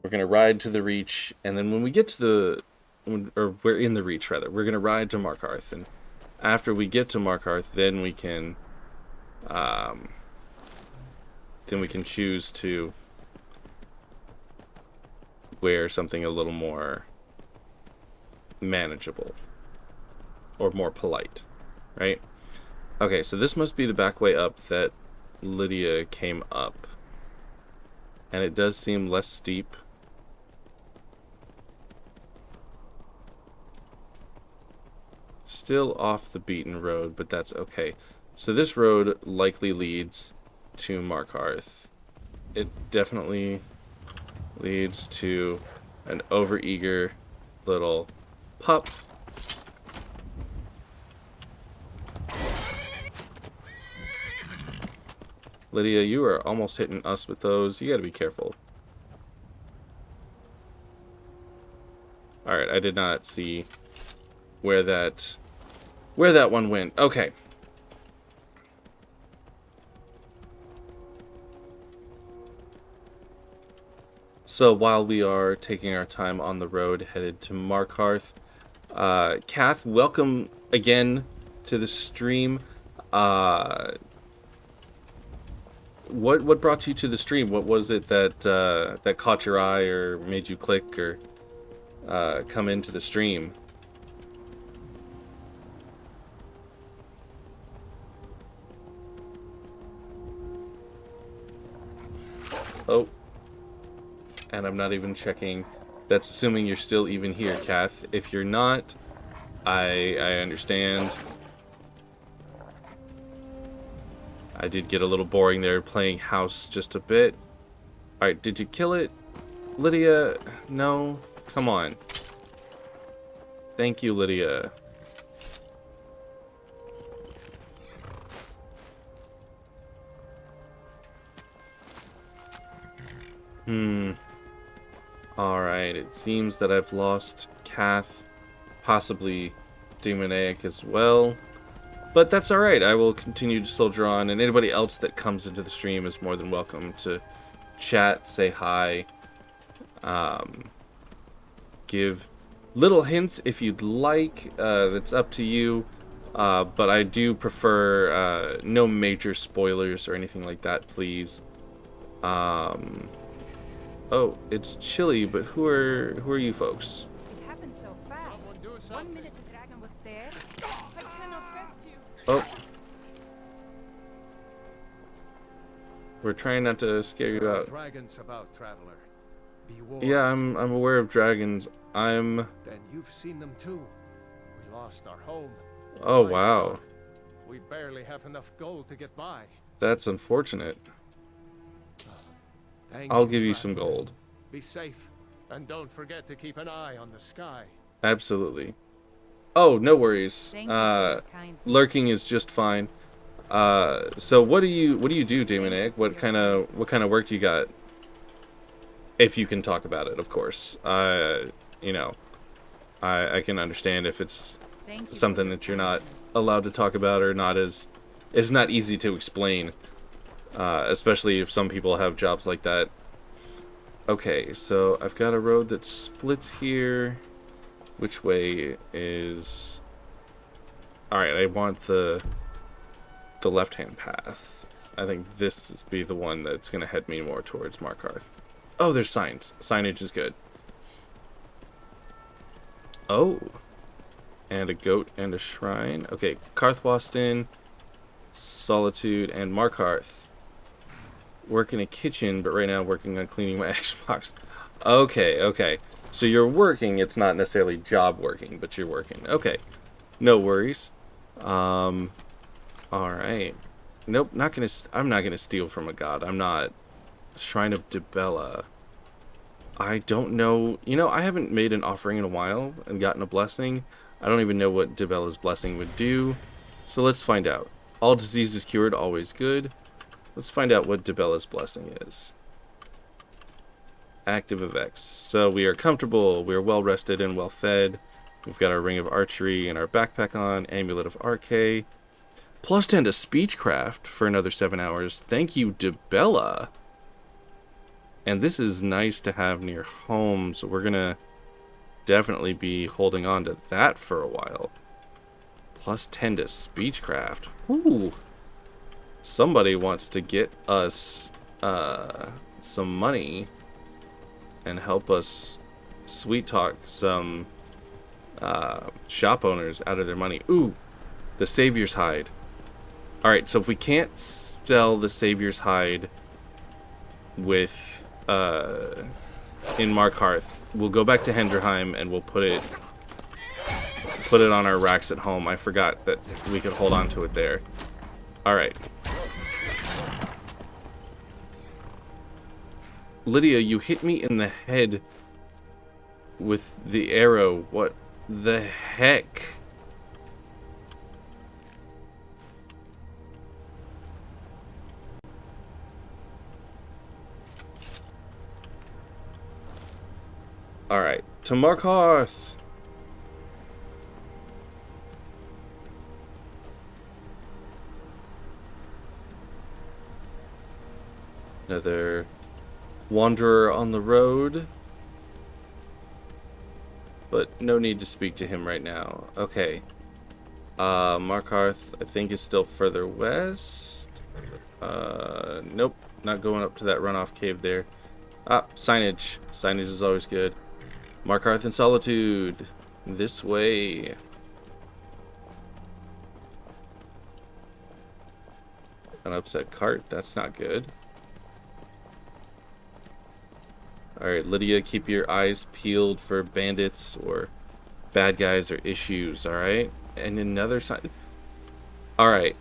We're going to ride to the Reach, and then when we get to or we're in the Reach rather, we're going to ride to Markhearth, and after we get to Markhearth, then we can choose to wear something a little more manageable or more polite, right? Okay, so this must be the back way up that Lydia came up, and it does seem less steep. Still off the beaten road, but that's okay. So this road likely leads to Markhearth. It definitely leads to an overeager little pup. Lydia, you are almost hitting us with those. You gotta be careful. Alright, I did not see where that one went. Okay. So while we are taking our time on the road headed to Markhearth, Kath, welcome again to the stream. What brought you to the stream? What was it that caught your eye or made you click or come into the stream? Oh. And I'm not even checking. That's assuming you're still even here, Kath. If you're not, I understand. I did get a little boring there playing house just a bit. Alright, did you kill it? Lydia? No? Come on. Thank you, Lydia. Alright, it seems that I've lost Kath, possibly Demoniac as well. But that's alright, I will continue to soldier on, and anybody else that comes into the stream is more than welcome to chat, say hi, give little hints if you'd like. That's up to you, but I do prefer no major spoilers or anything like that, please. Oh, it's chilly, but who are you folks? It happened so fast. 1 minute the dragon was there. I cannot rest you. Oh. We're trying not to scare you out. Dragons about, traveler. Be warned. Yeah, I'm aware of dragons. Then you've seen them too. We lost our home. Oh, wow. We barely have enough gold to get by. That's unfortunate. I'll give you some gold. Be safe, and don't forget to keep an eye on the sky. Absolutely. Oh, no worries. Lurking is just fine. So what do you do, Demoniac? What kind of work do you got? If you can talk about it, of course. You know, I can understand if it's something that you're not allowed to talk about or not is not easy to explain. Especially if some people have jobs like that. Okay, so I've got a road that splits here. Which way is... Alright, I want the left-hand path. I think this is be the one that's going to head me more towards Markarth. Oh, there's signs. Signage is good. Oh. And a goat and a shrine. Okay, Karthwasten, Solitude, and Markarth. Work in a kitchen, but right now working on cleaning my Xbox. Okay. So you're working, it's not necessarily job working, but you're working. Okay. No worries. Alright. Nope, I'm not gonna steal from a god. I'm not. Shrine of Dibella. I don't know. You know, I haven't made an offering in a while and gotten a blessing. I don't even know what Dibella's blessing would do. So let's find out. All diseases cured, always good. Let's find out what Dibella's blessing is. Active effects. So we are comfortable, we are well rested and well fed. We've got our ring of archery and our backpack on, amulet of RK. Plus 10 to speechcraft for another 7 hours. Thank you, Dibella. And this is nice to have near home, so we're gonna definitely be holding on to that for a while. Plus 10 to speechcraft. Ooh. Somebody wants to get us some money and help us sweet talk some shop owners out of their money. Ooh, the Savior's Hide. Alright, so if we can't sell the Savior's Hide with in Markarth, we'll go back to Hendrheim and we'll put it on our racks at home. I forgot that we could hold on to it there. Alright. Lydia, you hit me in the head with the arrow. What the heck? Alright, to Markarth. Another wanderer on the road. But no need to speak to him right now. Okay. Markarth, I think, is still further west. Nope, not going up to that runoff cave there. Ah, signage. Signage is always good. Markarth and Solitude. This way. An upset cart. That's not good. Alright, Lydia, keep your eyes peeled for bandits or bad guys or issues, alright? And another sign. Alright.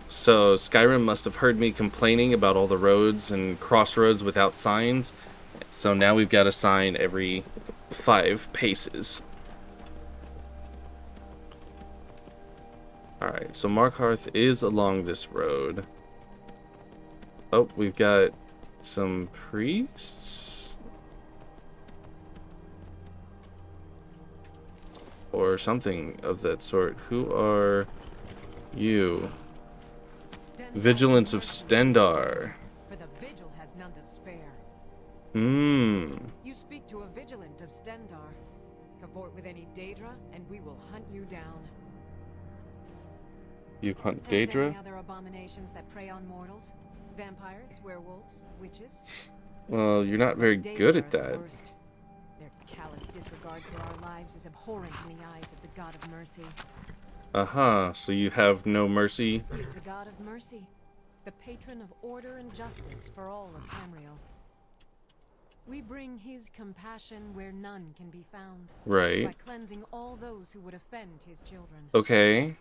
So Skyrim must have heard me complaining about all the roads and crossroads without signs. So now we've got a sign every 5 paces. Alright, so Markarth is along this road. Oh, we've got some priests? Or something of that sort. Who are you? Vigilance of Stendar. For the vigil has none to spare. Hmm. You speak to a vigilant of Stendar. Cavort with any Daedra, and we will hunt you down. You hunt And any Daedra? other abominations that prey on mortals? Vampires, werewolves, witches? Well, you're not very good at that. Their callous disregard for our lives is abhorrent in the eyes of the God of Mercy. Uh-huh, so you have no mercy? He is the God of Mercy, the patron of order and justice for all of Tamriel. We bring his compassion where none can be found. Right. By cleansing all those who would offend his children. Okay.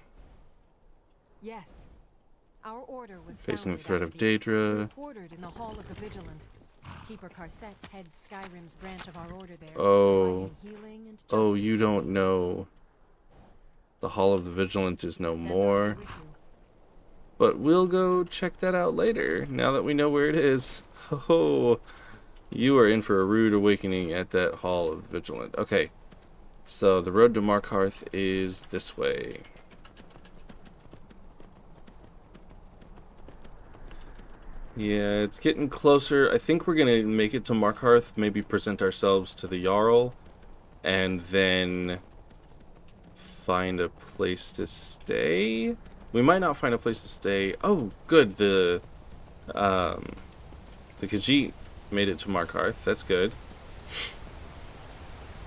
Yes. Our order was Facing the founded threat after of Daedra. We're quartered in the Hall of the Vigilant. Keeper Carset heads Skyrim's branch of our order there. Oh. providing healing and Oh, justice you as don't a- know. The Hall of the Vigilant is no Stand more. up with you. But we'll go check that out later, now that we know where it is. Oh, you are in for a rude awakening at that Hall of Vigilant. Okay, so the road to Markarth is this way. Yeah, it's getting closer. I think we're gonna make it to Markarth, maybe present ourselves to the Jarl, and then find a place to stay. We might not find a place to stay. Oh, good. The Khajiit made it to Markarth. That's good.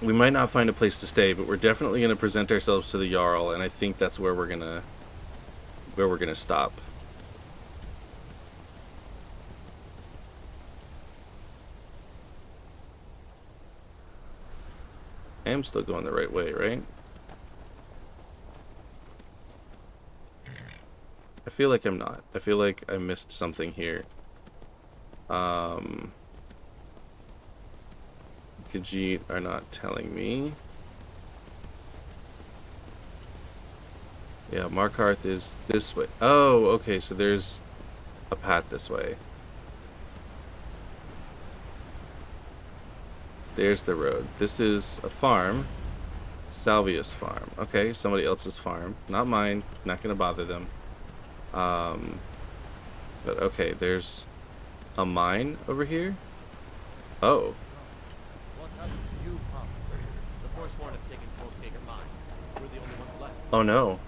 We might not find a place to stay, but we're definitely going to present ourselves to the Jarl, and I think that's where we're gonna stop. I am still going the right way, right? I feel like I'm not. I feel like I missed something here. Khajiit are not telling me. Yeah, Markarth is this way. Oh, okay, so there's a path this way. There's the road. This is a farm. Salvius farm. Okay, somebody else's farm. Not mine. Not gonna bother them. But okay, there's a mine over here. Oh. What happened to you, Pop? The Forsworn have taken Kolskager mine. We're the only ones left. Oh no.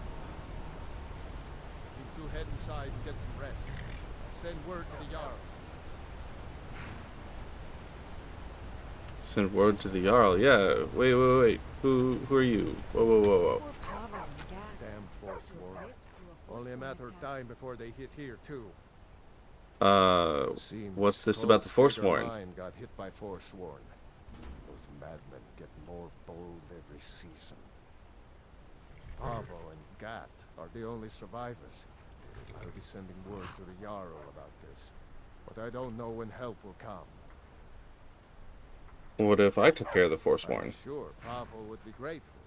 You two head inside and get some rest. Send word to the Jarl. Send word to the Jarl. Yeah. Wait. Who are you? Whoa. Damn Forsworn. Only a matter of time before they hit here too. What's this about the Forsworn? Mine got hit by Forsworn. Those madmen get more bold every season. Pavo and Gat are the only survivors. I'll be sending word to the Jarl about this, but I don't know when help will come. What if I took care of the Forsworn? I'm sure Pavo would be grateful,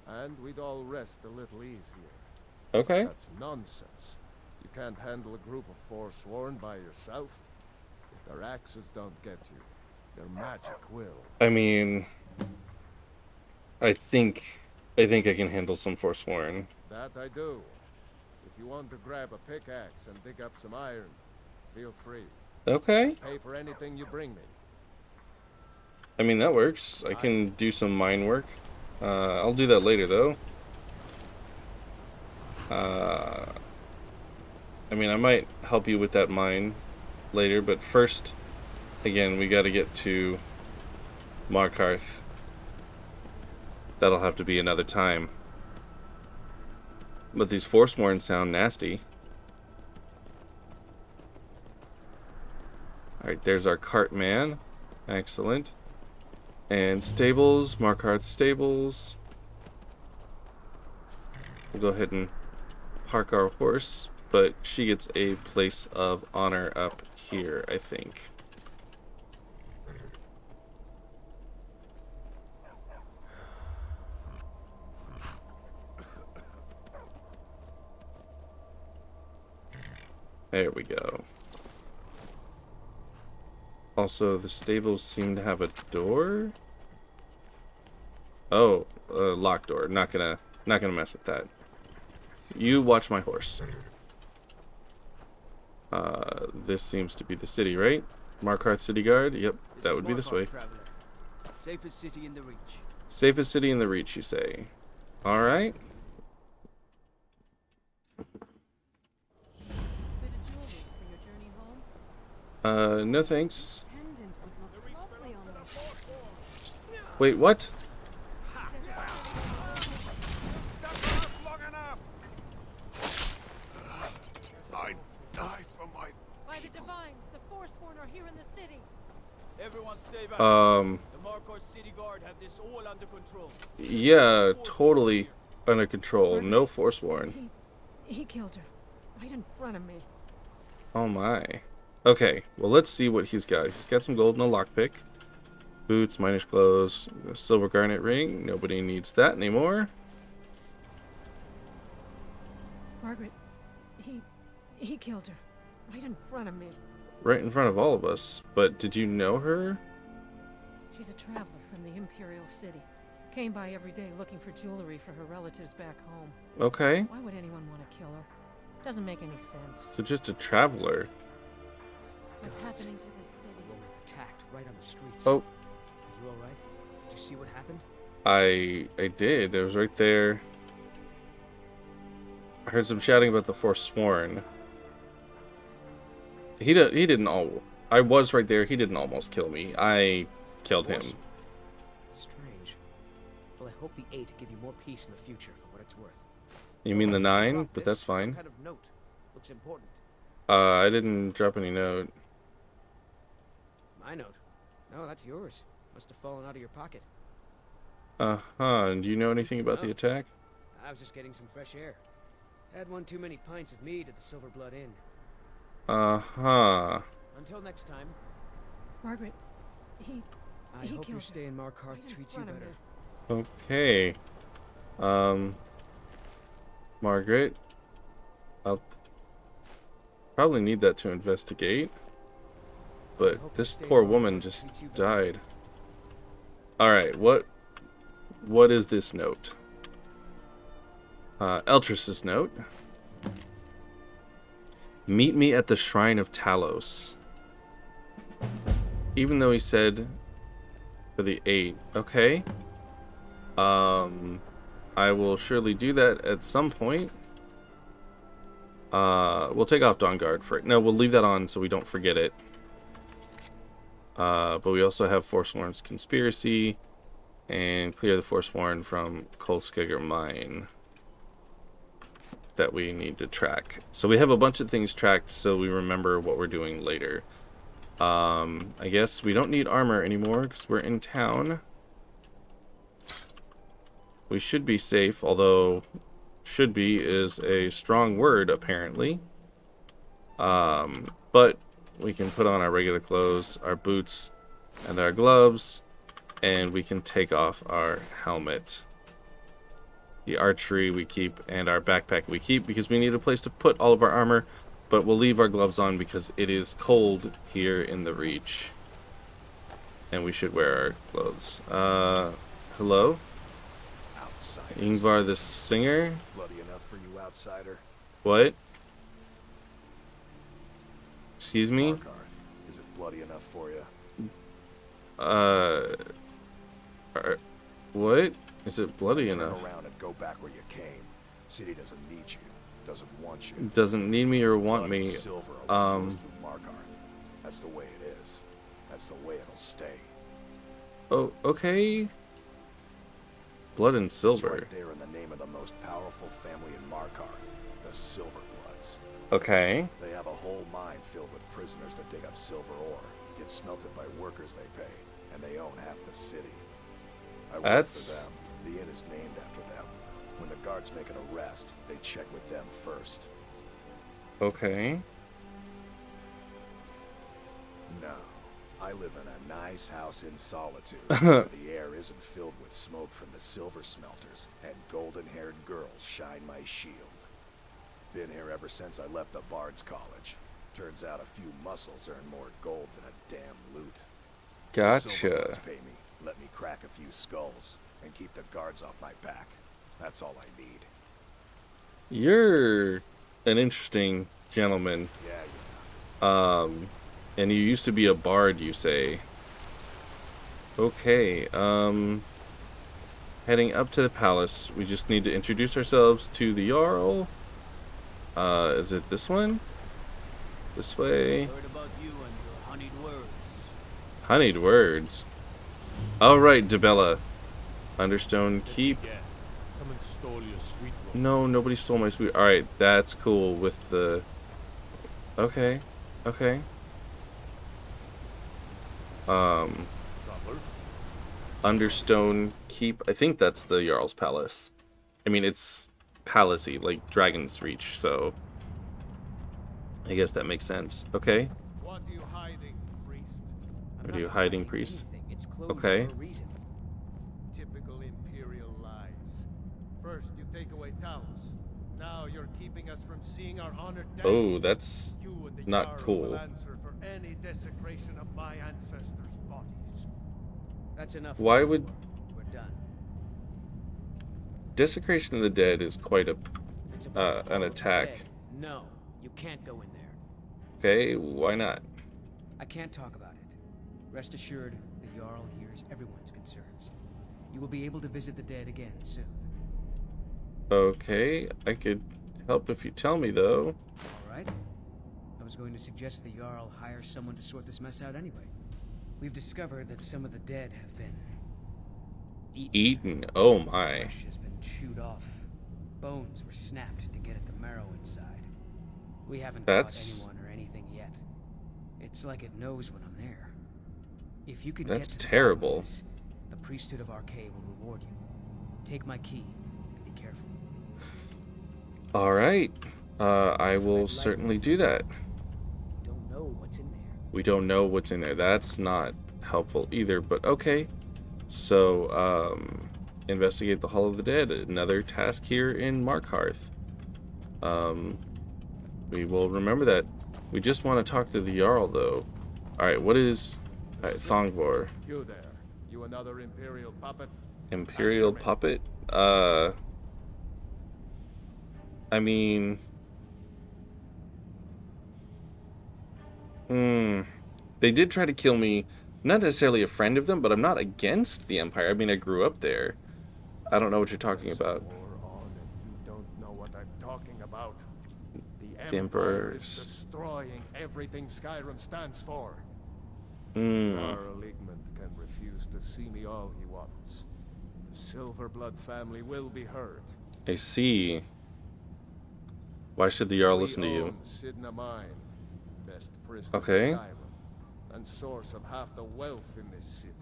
and we'd all rest a little easier. Okay. That's nonsense. You can't handle a group of Forsworn by yourself. If their axes don't get you, their magic will. I mean, I think I can handle some Forsworn. That I do. If you want to grab a pickaxe and dig up some iron, feel free. Okay. Pay for anything you bring me. I mean, that works. I can do some mine work. I'll do that later, though. I mean, I might help you with that mine later, but first, again, we gotta get to Markarth. That'll have to be another time. But these Forsworn sound nasty. Alright, there's our cart man. Excellent. And stables, Markarth stables. We'll go ahead and park our horse but she gets a place of honor up here, I think. There we go. Also, the stables seem to have a door. Oh, a locked door. Not gonna mess with that. You watch my horse. This seems to be the city, right? Markarth City Guard? Yep, that would be this way. Safest city in the Reach. Safest city in the Reach, you say? Alright. No thanks. Wait, what? I die for my... By the Divines, the Forsworn are here in the city. Everyone stay back. The Markarth City Guard have this all under control. Yeah, totally under control. No Forsworn. He killed her. Right in front of me. Oh my. Okay, well let's see what he's got. He's got some gold and a lockpick. Boots, miner's clothes, a silver garnet ring. Nobody needs that anymore. Margaret, he killed her. Right in front of me. Right in front of all of us. But did you know her? She's a traveler from the Imperial City. Came by every day looking for jewelry for her relatives back home. Okay. Why would anyone want to kill her? Doesn't make any sense. So just a traveler. What's happening to this city? Woman attacked right on the streets. Oh. Are you alright? Did you see what happened? I did. It was right there. I heard some shouting about the Forsworn. He didn't all. I was right there. He didn't almost kill me. I killed him. Strange. Well, I hope the 8 give you more peace in the future for what it's worth. You mean the 9? But that's fine. Some kind of note. Looks important. I didn't drop any note. My note? No, that's yours. Must have fallen out of your pocket. Uh-huh. Do you know anything about the attack? I was just getting some fresh air. Had one too many pints of mead at the Silver Blood Inn. Uh-huh. Until next time. Margaret, I hope your stay in Markarth treats you better. Okay. Margaret, I'll probably need that to investigate. But this poor woman just died. Alright, what is this note? Eltras's note. Meet me at the Shrine of Talos. Even though he said for the 8. Okay. I will surely do that at some point. We'll take off Dawn Guard for it. No, we'll leave that on so we don't forget it. But we also have Forsworn's Conspiracy and clear the Forsworn from Kolskegger Mine that we need to track. So we have a bunch of things tracked so we remember what we're doing later. I guess we don't need armor anymore because we're in town. We should be safe, although should be is a strong word apparently. But we can put on our regular clothes, our boots, and our gloves, and we can take off our helmet. The archery we keep, and our backpack we keep, because we need a place to put all of our armor, but we'll leave our gloves on because it is cold here in the Reach. And we should wear our clothes. Hello? Outsiders. Ingvar the Singer? Bloody enough for you, outsider. What? Excuse me? Markarth, is it bloody enough for you? What? Is it bloody enough? Turn around and go back where you came. City doesn't need you. Doesn't want you. Doesn't need me or want Blood me. and silver flows through Markarth. That's the way it is. That's the way it'll stay. Oh, okay. Blood and It's silver. right there in the name of the most powerful family in Markarth, the Silverbloods. Okay. They have a whole mine filled with prisoners to dig up silver ore, get smelted by workers they pay, and they own half the city. I work for them. The inn is named after them. When the guards make an arrest, they check with them first. Okay. No. I live in a nice house in solitude, where the air isn't filled with smoke from the silver smelters, and golden-haired girls shine my shield. Been here ever since I left the Bard's College. Turns out a few muscles earn more gold than a damn loot. The Silverbloods Gotcha. pay me, let me crack a few skulls, and keep the guards off my back. That's all I need. You're an interesting gentleman. Yeah. And you used to be a bard, you say. Okay, heading up to the palace. We just need to introduce ourselves to the Jarl. Is it this one? This way. Heard about you and your honeyed words. Honeyed words. All right, Debella. Understone Keep. Yes. Someone stole your sweet roll. No, nobody stole my sweet. All right, that's cool with the. Okay, okay. Understone Keep. I think that's the Jarl's Palace. I mean, it's palacey, like Dragon's Reach, so I guess that makes sense. Okay. What are you hiding, priest? What are you hiding, priest? It's closed Okay. for a reason. Typical Imperial lies. First, you take away Talos. Now you're keeping us from seeing our honored dead. Oh, that's You and the not Jarl cool. will answer for any desecration of my ancestors' bodies. That's enough. Why would We're done. Desecration of the Dead is quite a It's about the an Hall of the attack. Dead. No, you can't go in there. Okay, why not? I can't talk about it. Rest assured, the Jarl hears everyone's concerns. You will be able to visit the dead again soon. Okay, I could help if you tell me though. All right? I was going to suggest the Jarl hire someone to sort this mess out anyway. We've discovered that some of the dead have been Eaten. Oh my. Flesh has been chewed off. Bones were snapped to get at the marrow inside. We haven't That's- caught anyone or anything yet. It's like it knows when I'm there. If you can That's get to terrible. the bottom of this, the priesthood of Arcade will reward you. Take my key and be careful. All right. I will certainly do that. You don't know what's in there. We don't know what's in there. That's not helpful either, but okay. So, investigate the Hall of the Dead. Another task here in Markhearth. We will remember that. We just want to talk to the Jarl, though. Alright, what is... Alright, Thongvor. You there. You another Imperial puppet? Imperial Answer me. puppet? I mean... They did try to kill me. Not necessarily a friend of them, but I'm not against the Empire. I mean, I grew up there. I don't know what you're talking about. War on and you don't know what I'm talking about. The Empire Emperors. is destroying everything Skyrim stands for. Hmm. Jarl Igmund can refuse to see me all he wants. The Silverblood family will be heard. I see. Why should the Jarl We listen to you? own Sidna Mine, best prison Okay. in Skyrim, and source of half the wealth in this city.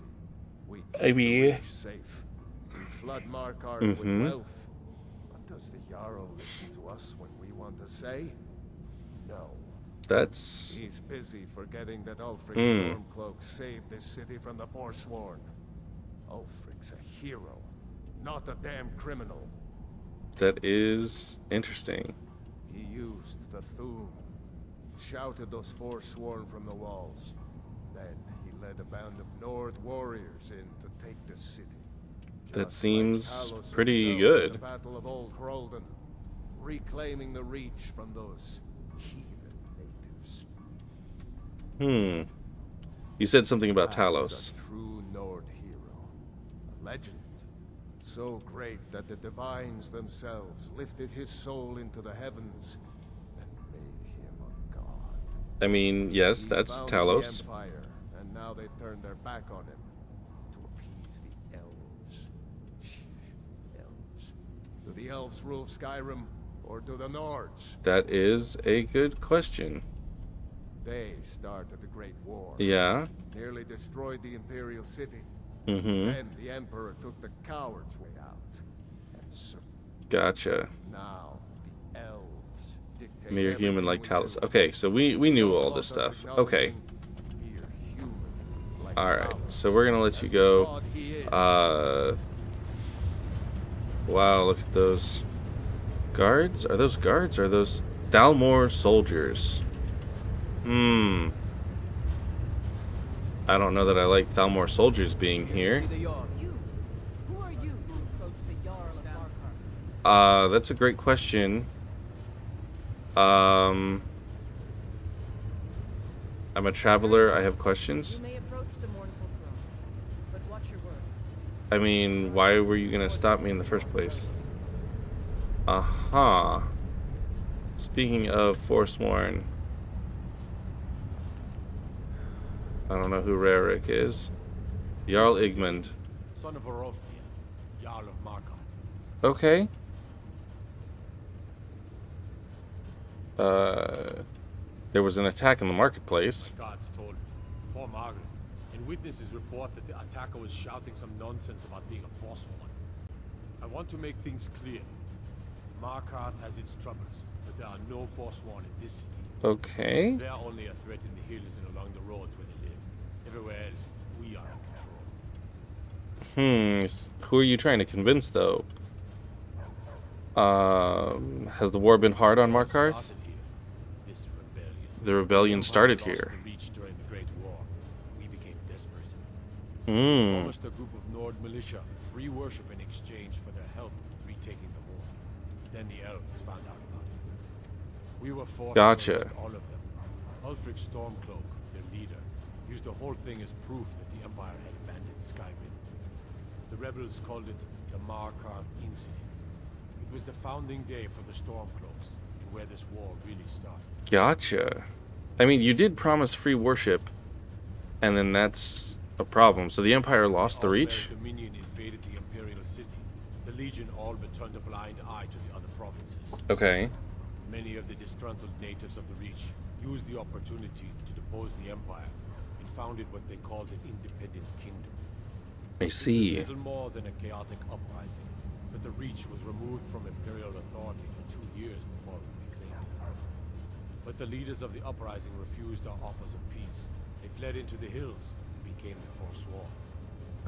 We keep I the mean- rich safe. We flood Markarth with wealth. But does the Jarl listen to us when we want to say? No. That's... He's busy forgetting that Ulfric Stormcloak saved this city from the Forsworn. Ulfric's a hero, not a damn criminal. That is interesting. He used the Thune, shouted those Forsworn from the walls. Then he led a band of Nord warriors in to take the city. That Just seems like Talos pretty himself in good. the Battle of Old Hroldan, reclaiming the Reach from those heathen natives. You said something about That was Talos. a true Nord hero, a legend. So great that the divines themselves lifted his soul into the heavens and made him a god. I mean, yes, He that's founded Talos. The Empire, and now they've turned their back on him to appease the elves. Elves. Do the elves rule Skyrim, or do the Nords? That is a good question. They started the Great War. Yeah. Nearly destroyed the Imperial City. Mm-hmm. Then the Emperor took the coward's way out. And so Gotcha. now the elves dictate Mere human like Talos. Okay, so we knew all this stuff. Okay. Alright, so we're gonna let you go. Wow, look at those guards. Are those guards? Are those Thalmor soldiers? I don't know that I like Thalmor soldiers being here. That's a great question. I'm a traveler. I have questions. I mean, why were you gonna stop me in the first place? Aha. Speaking of Forsworn, I don't know who Rarik is. Jarl Igmund. Son of Orovnia, Jarl of Markov. Okay. There was an attack in the marketplace. Guards told me. Poor Margaret. And witnesses report that the attacker was shouting some nonsense about being a Forsworn. I want to make things clear. Markarth has its troubles, but there are no Forsworn in this city. Okay. They are only a threat in the hills and along the roads where they live. Everywhere else, we are in control. Who are you trying to convince, though? Has the war been hard on Markarth? The rebellion started here. During the Great War, we became desperate. Promised a group of Nord militia free worship in exchange for their help retaking the Horde. Then the elves found out about it. We were forced to arrest all of them. Ulfric Stormcloak, their leader, used the whole thing as proof that the Empire had abandoned Skyrim. The rebels called it the Markarth Incident. It was the founding day for the Stormcloaks, and where this war really started. Gotcha. I mean, you did promise free worship, and then that's a problem. So the Empire lost the Reach? The Dominion invaded the Imperial City. The Legion all but turned a blind eye to the other provinces. Okay. Many of the disgruntled natives of the Reach used the opportunity to depose the Empire and founded what they called an independent kingdom. I see. Little more than a chaotic uprising, but the Reach was removed from Imperial authority for 2 years before it reclaimed it. But the leaders of the uprising refused our offers of peace. They fled into the hills and became the Forsworn.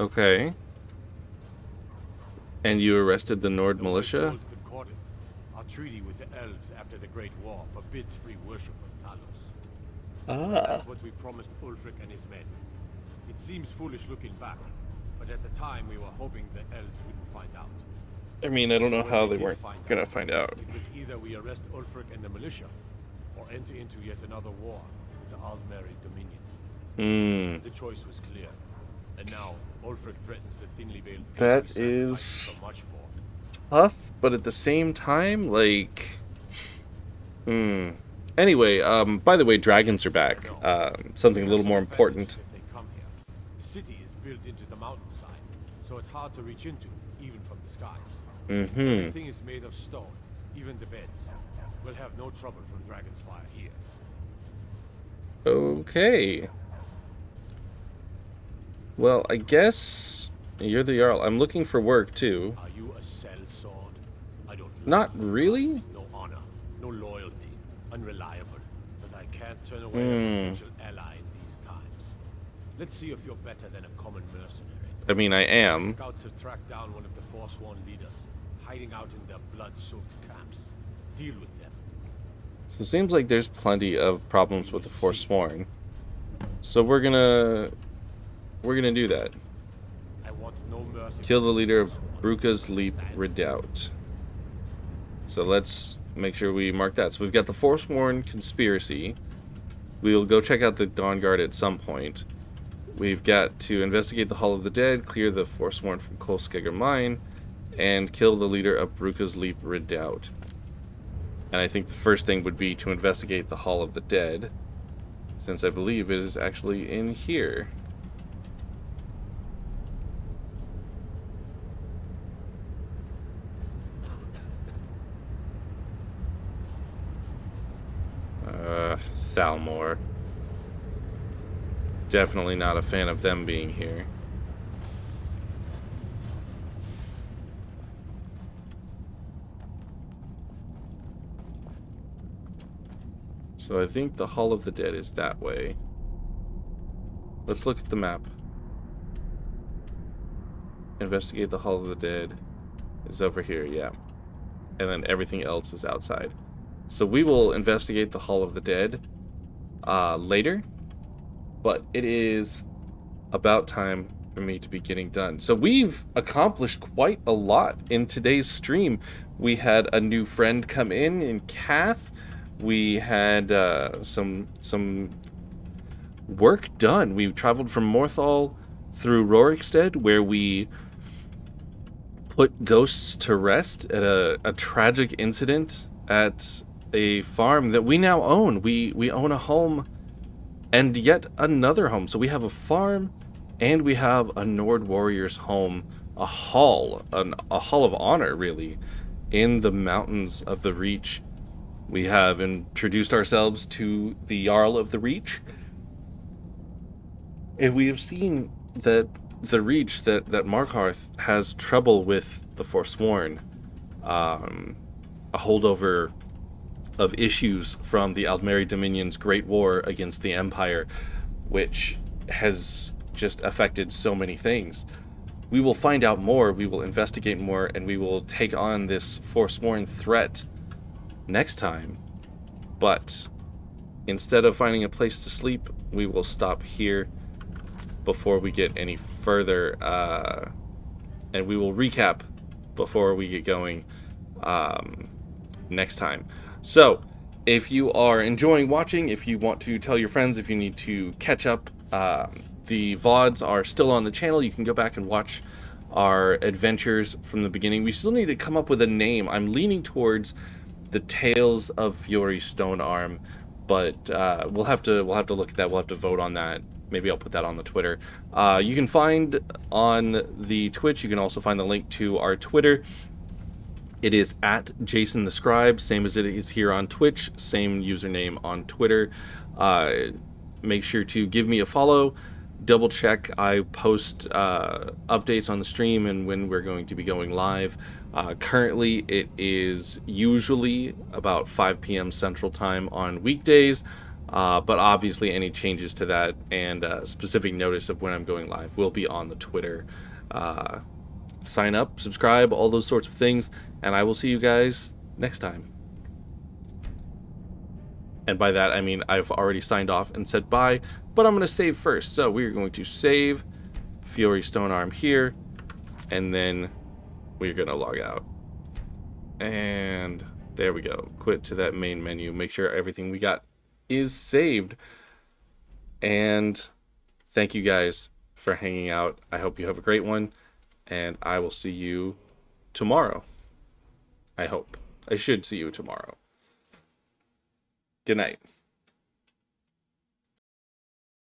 Okay. And you arrested the Nord militia? Concordant. Our treaty with the elves after the Great War forbids free worship of Talos. That's what we promised Ulfric and his men. It seems foolish looking back, but at the time we were hoping the elves wouldn't find out. I mean, I don't know how they weren't gonna find out. It was either we arrest Ulfric and the militia, or enter into yet another war with the Aldmeri Dominion. The choice was clear. And now, Ulfric threatens the thinly veiled peace That we sacrificed is so much for. tough, but at the same time, like... Anyway, by the way, dragons are back. Something a little more important. If they come here. The city is built into the mountainside, so it's hard to reach into, even from the skies. Everything is made of stone, even the beds. We'll have no trouble from dragon's fire here. Okay. Well, I guess you're the Jarl. I'm looking for work, too. Are you a sellsword? I don't like Not you. really? No honor, no loyalty, unreliable. But I can't turn away a potential ally in these times. Let's see if you're better than a common mercenary. I mean, I am. Scouts have tracked down one of the Forsworn leaders, hiding out in their blood-soaked camps. Deal with them. So it seems like there's plenty of problems with the Forsworn. So we're gonna do that. I want no mercy. Kill the leader of Bruka's Leap Redoubt. So let's make sure we mark that. So we've got the Forsworn conspiracy. We'll go check out the Dawn Guard at some point. We've got to investigate the Hall of the Dead, clear the Forsworn from Kolskegger Mine, and kill the leader of Bruka's Leap Redoubt. And I think the first thing would be to investigate the Hall of the Dead, since I believe it is actually in here. Thalmor. Definitely not a fan of them being here. So I think the Hall of the Dead is that way. Let's look at the map. Investigate the Hall of the Dead is over here, yeah. And then everything else is outside. So we will investigate the Hall of the Dead later. But it is about time for me to be getting done. So we've accomplished quite a lot in today's stream. We had a new friend come in Kath. We had some work done. We traveled from Morthal through Rorikstead, where we put ghosts to rest at a tragic incident at a farm that we now own. We own a home and yet another home. So we have a farm and we have a Nord Warrior's home, a hall, a hall of honor, really, in the mountains of the Reach. We have introduced ourselves to the Jarl of the Reach, and we have seen that the Reach, that Markarth has trouble with the Forsworn, a holdover of issues from the Aldmeri Dominion's Great War against the Empire, which has just affected so many things. We will find out more, we will investigate more, and we will take on this Forsworn threat next time. But instead of finding a place to sleep, we will stop here before we get any further, and we will recap before we get going next time. So, if you are enjoying watching, if you want to tell your friends, if you need to catch up, the VODs are still on the channel. You can go back and watch our adventures from the beginning. We still need to come up with a name. I'm leaning towards the Tales of Fjori Stonearm, but we'll have to look at that. We'll have to vote on that. Maybe I'll put that on the Twitter. You can find on the Twitch, you can also find the link to our Twitter. It is at Jason the Scribe, same as it is here on Twitch, same username on Twitter. Make sure to give me a follow. Double check. I post updates on the stream and when we're going to be going live. Currently, it is usually about 5 p.m. Central Time on weekdays, but obviously any changes to that and specific notice of when I'm going live will be on the Twitter. Sign up, subscribe, all those sorts of things, and I will see you guys next time. And by that, I mean I've already signed off and said bye, but I'm going to save first. So we're going to save Fjori Stonearm here, and then we're going to log out. And there we go. Quit to that main menu. Make sure everything we got is saved. And thank you guys for hanging out. I hope you have a great one, and I will see you tomorrow. I hope. I should see you tomorrow. Good night.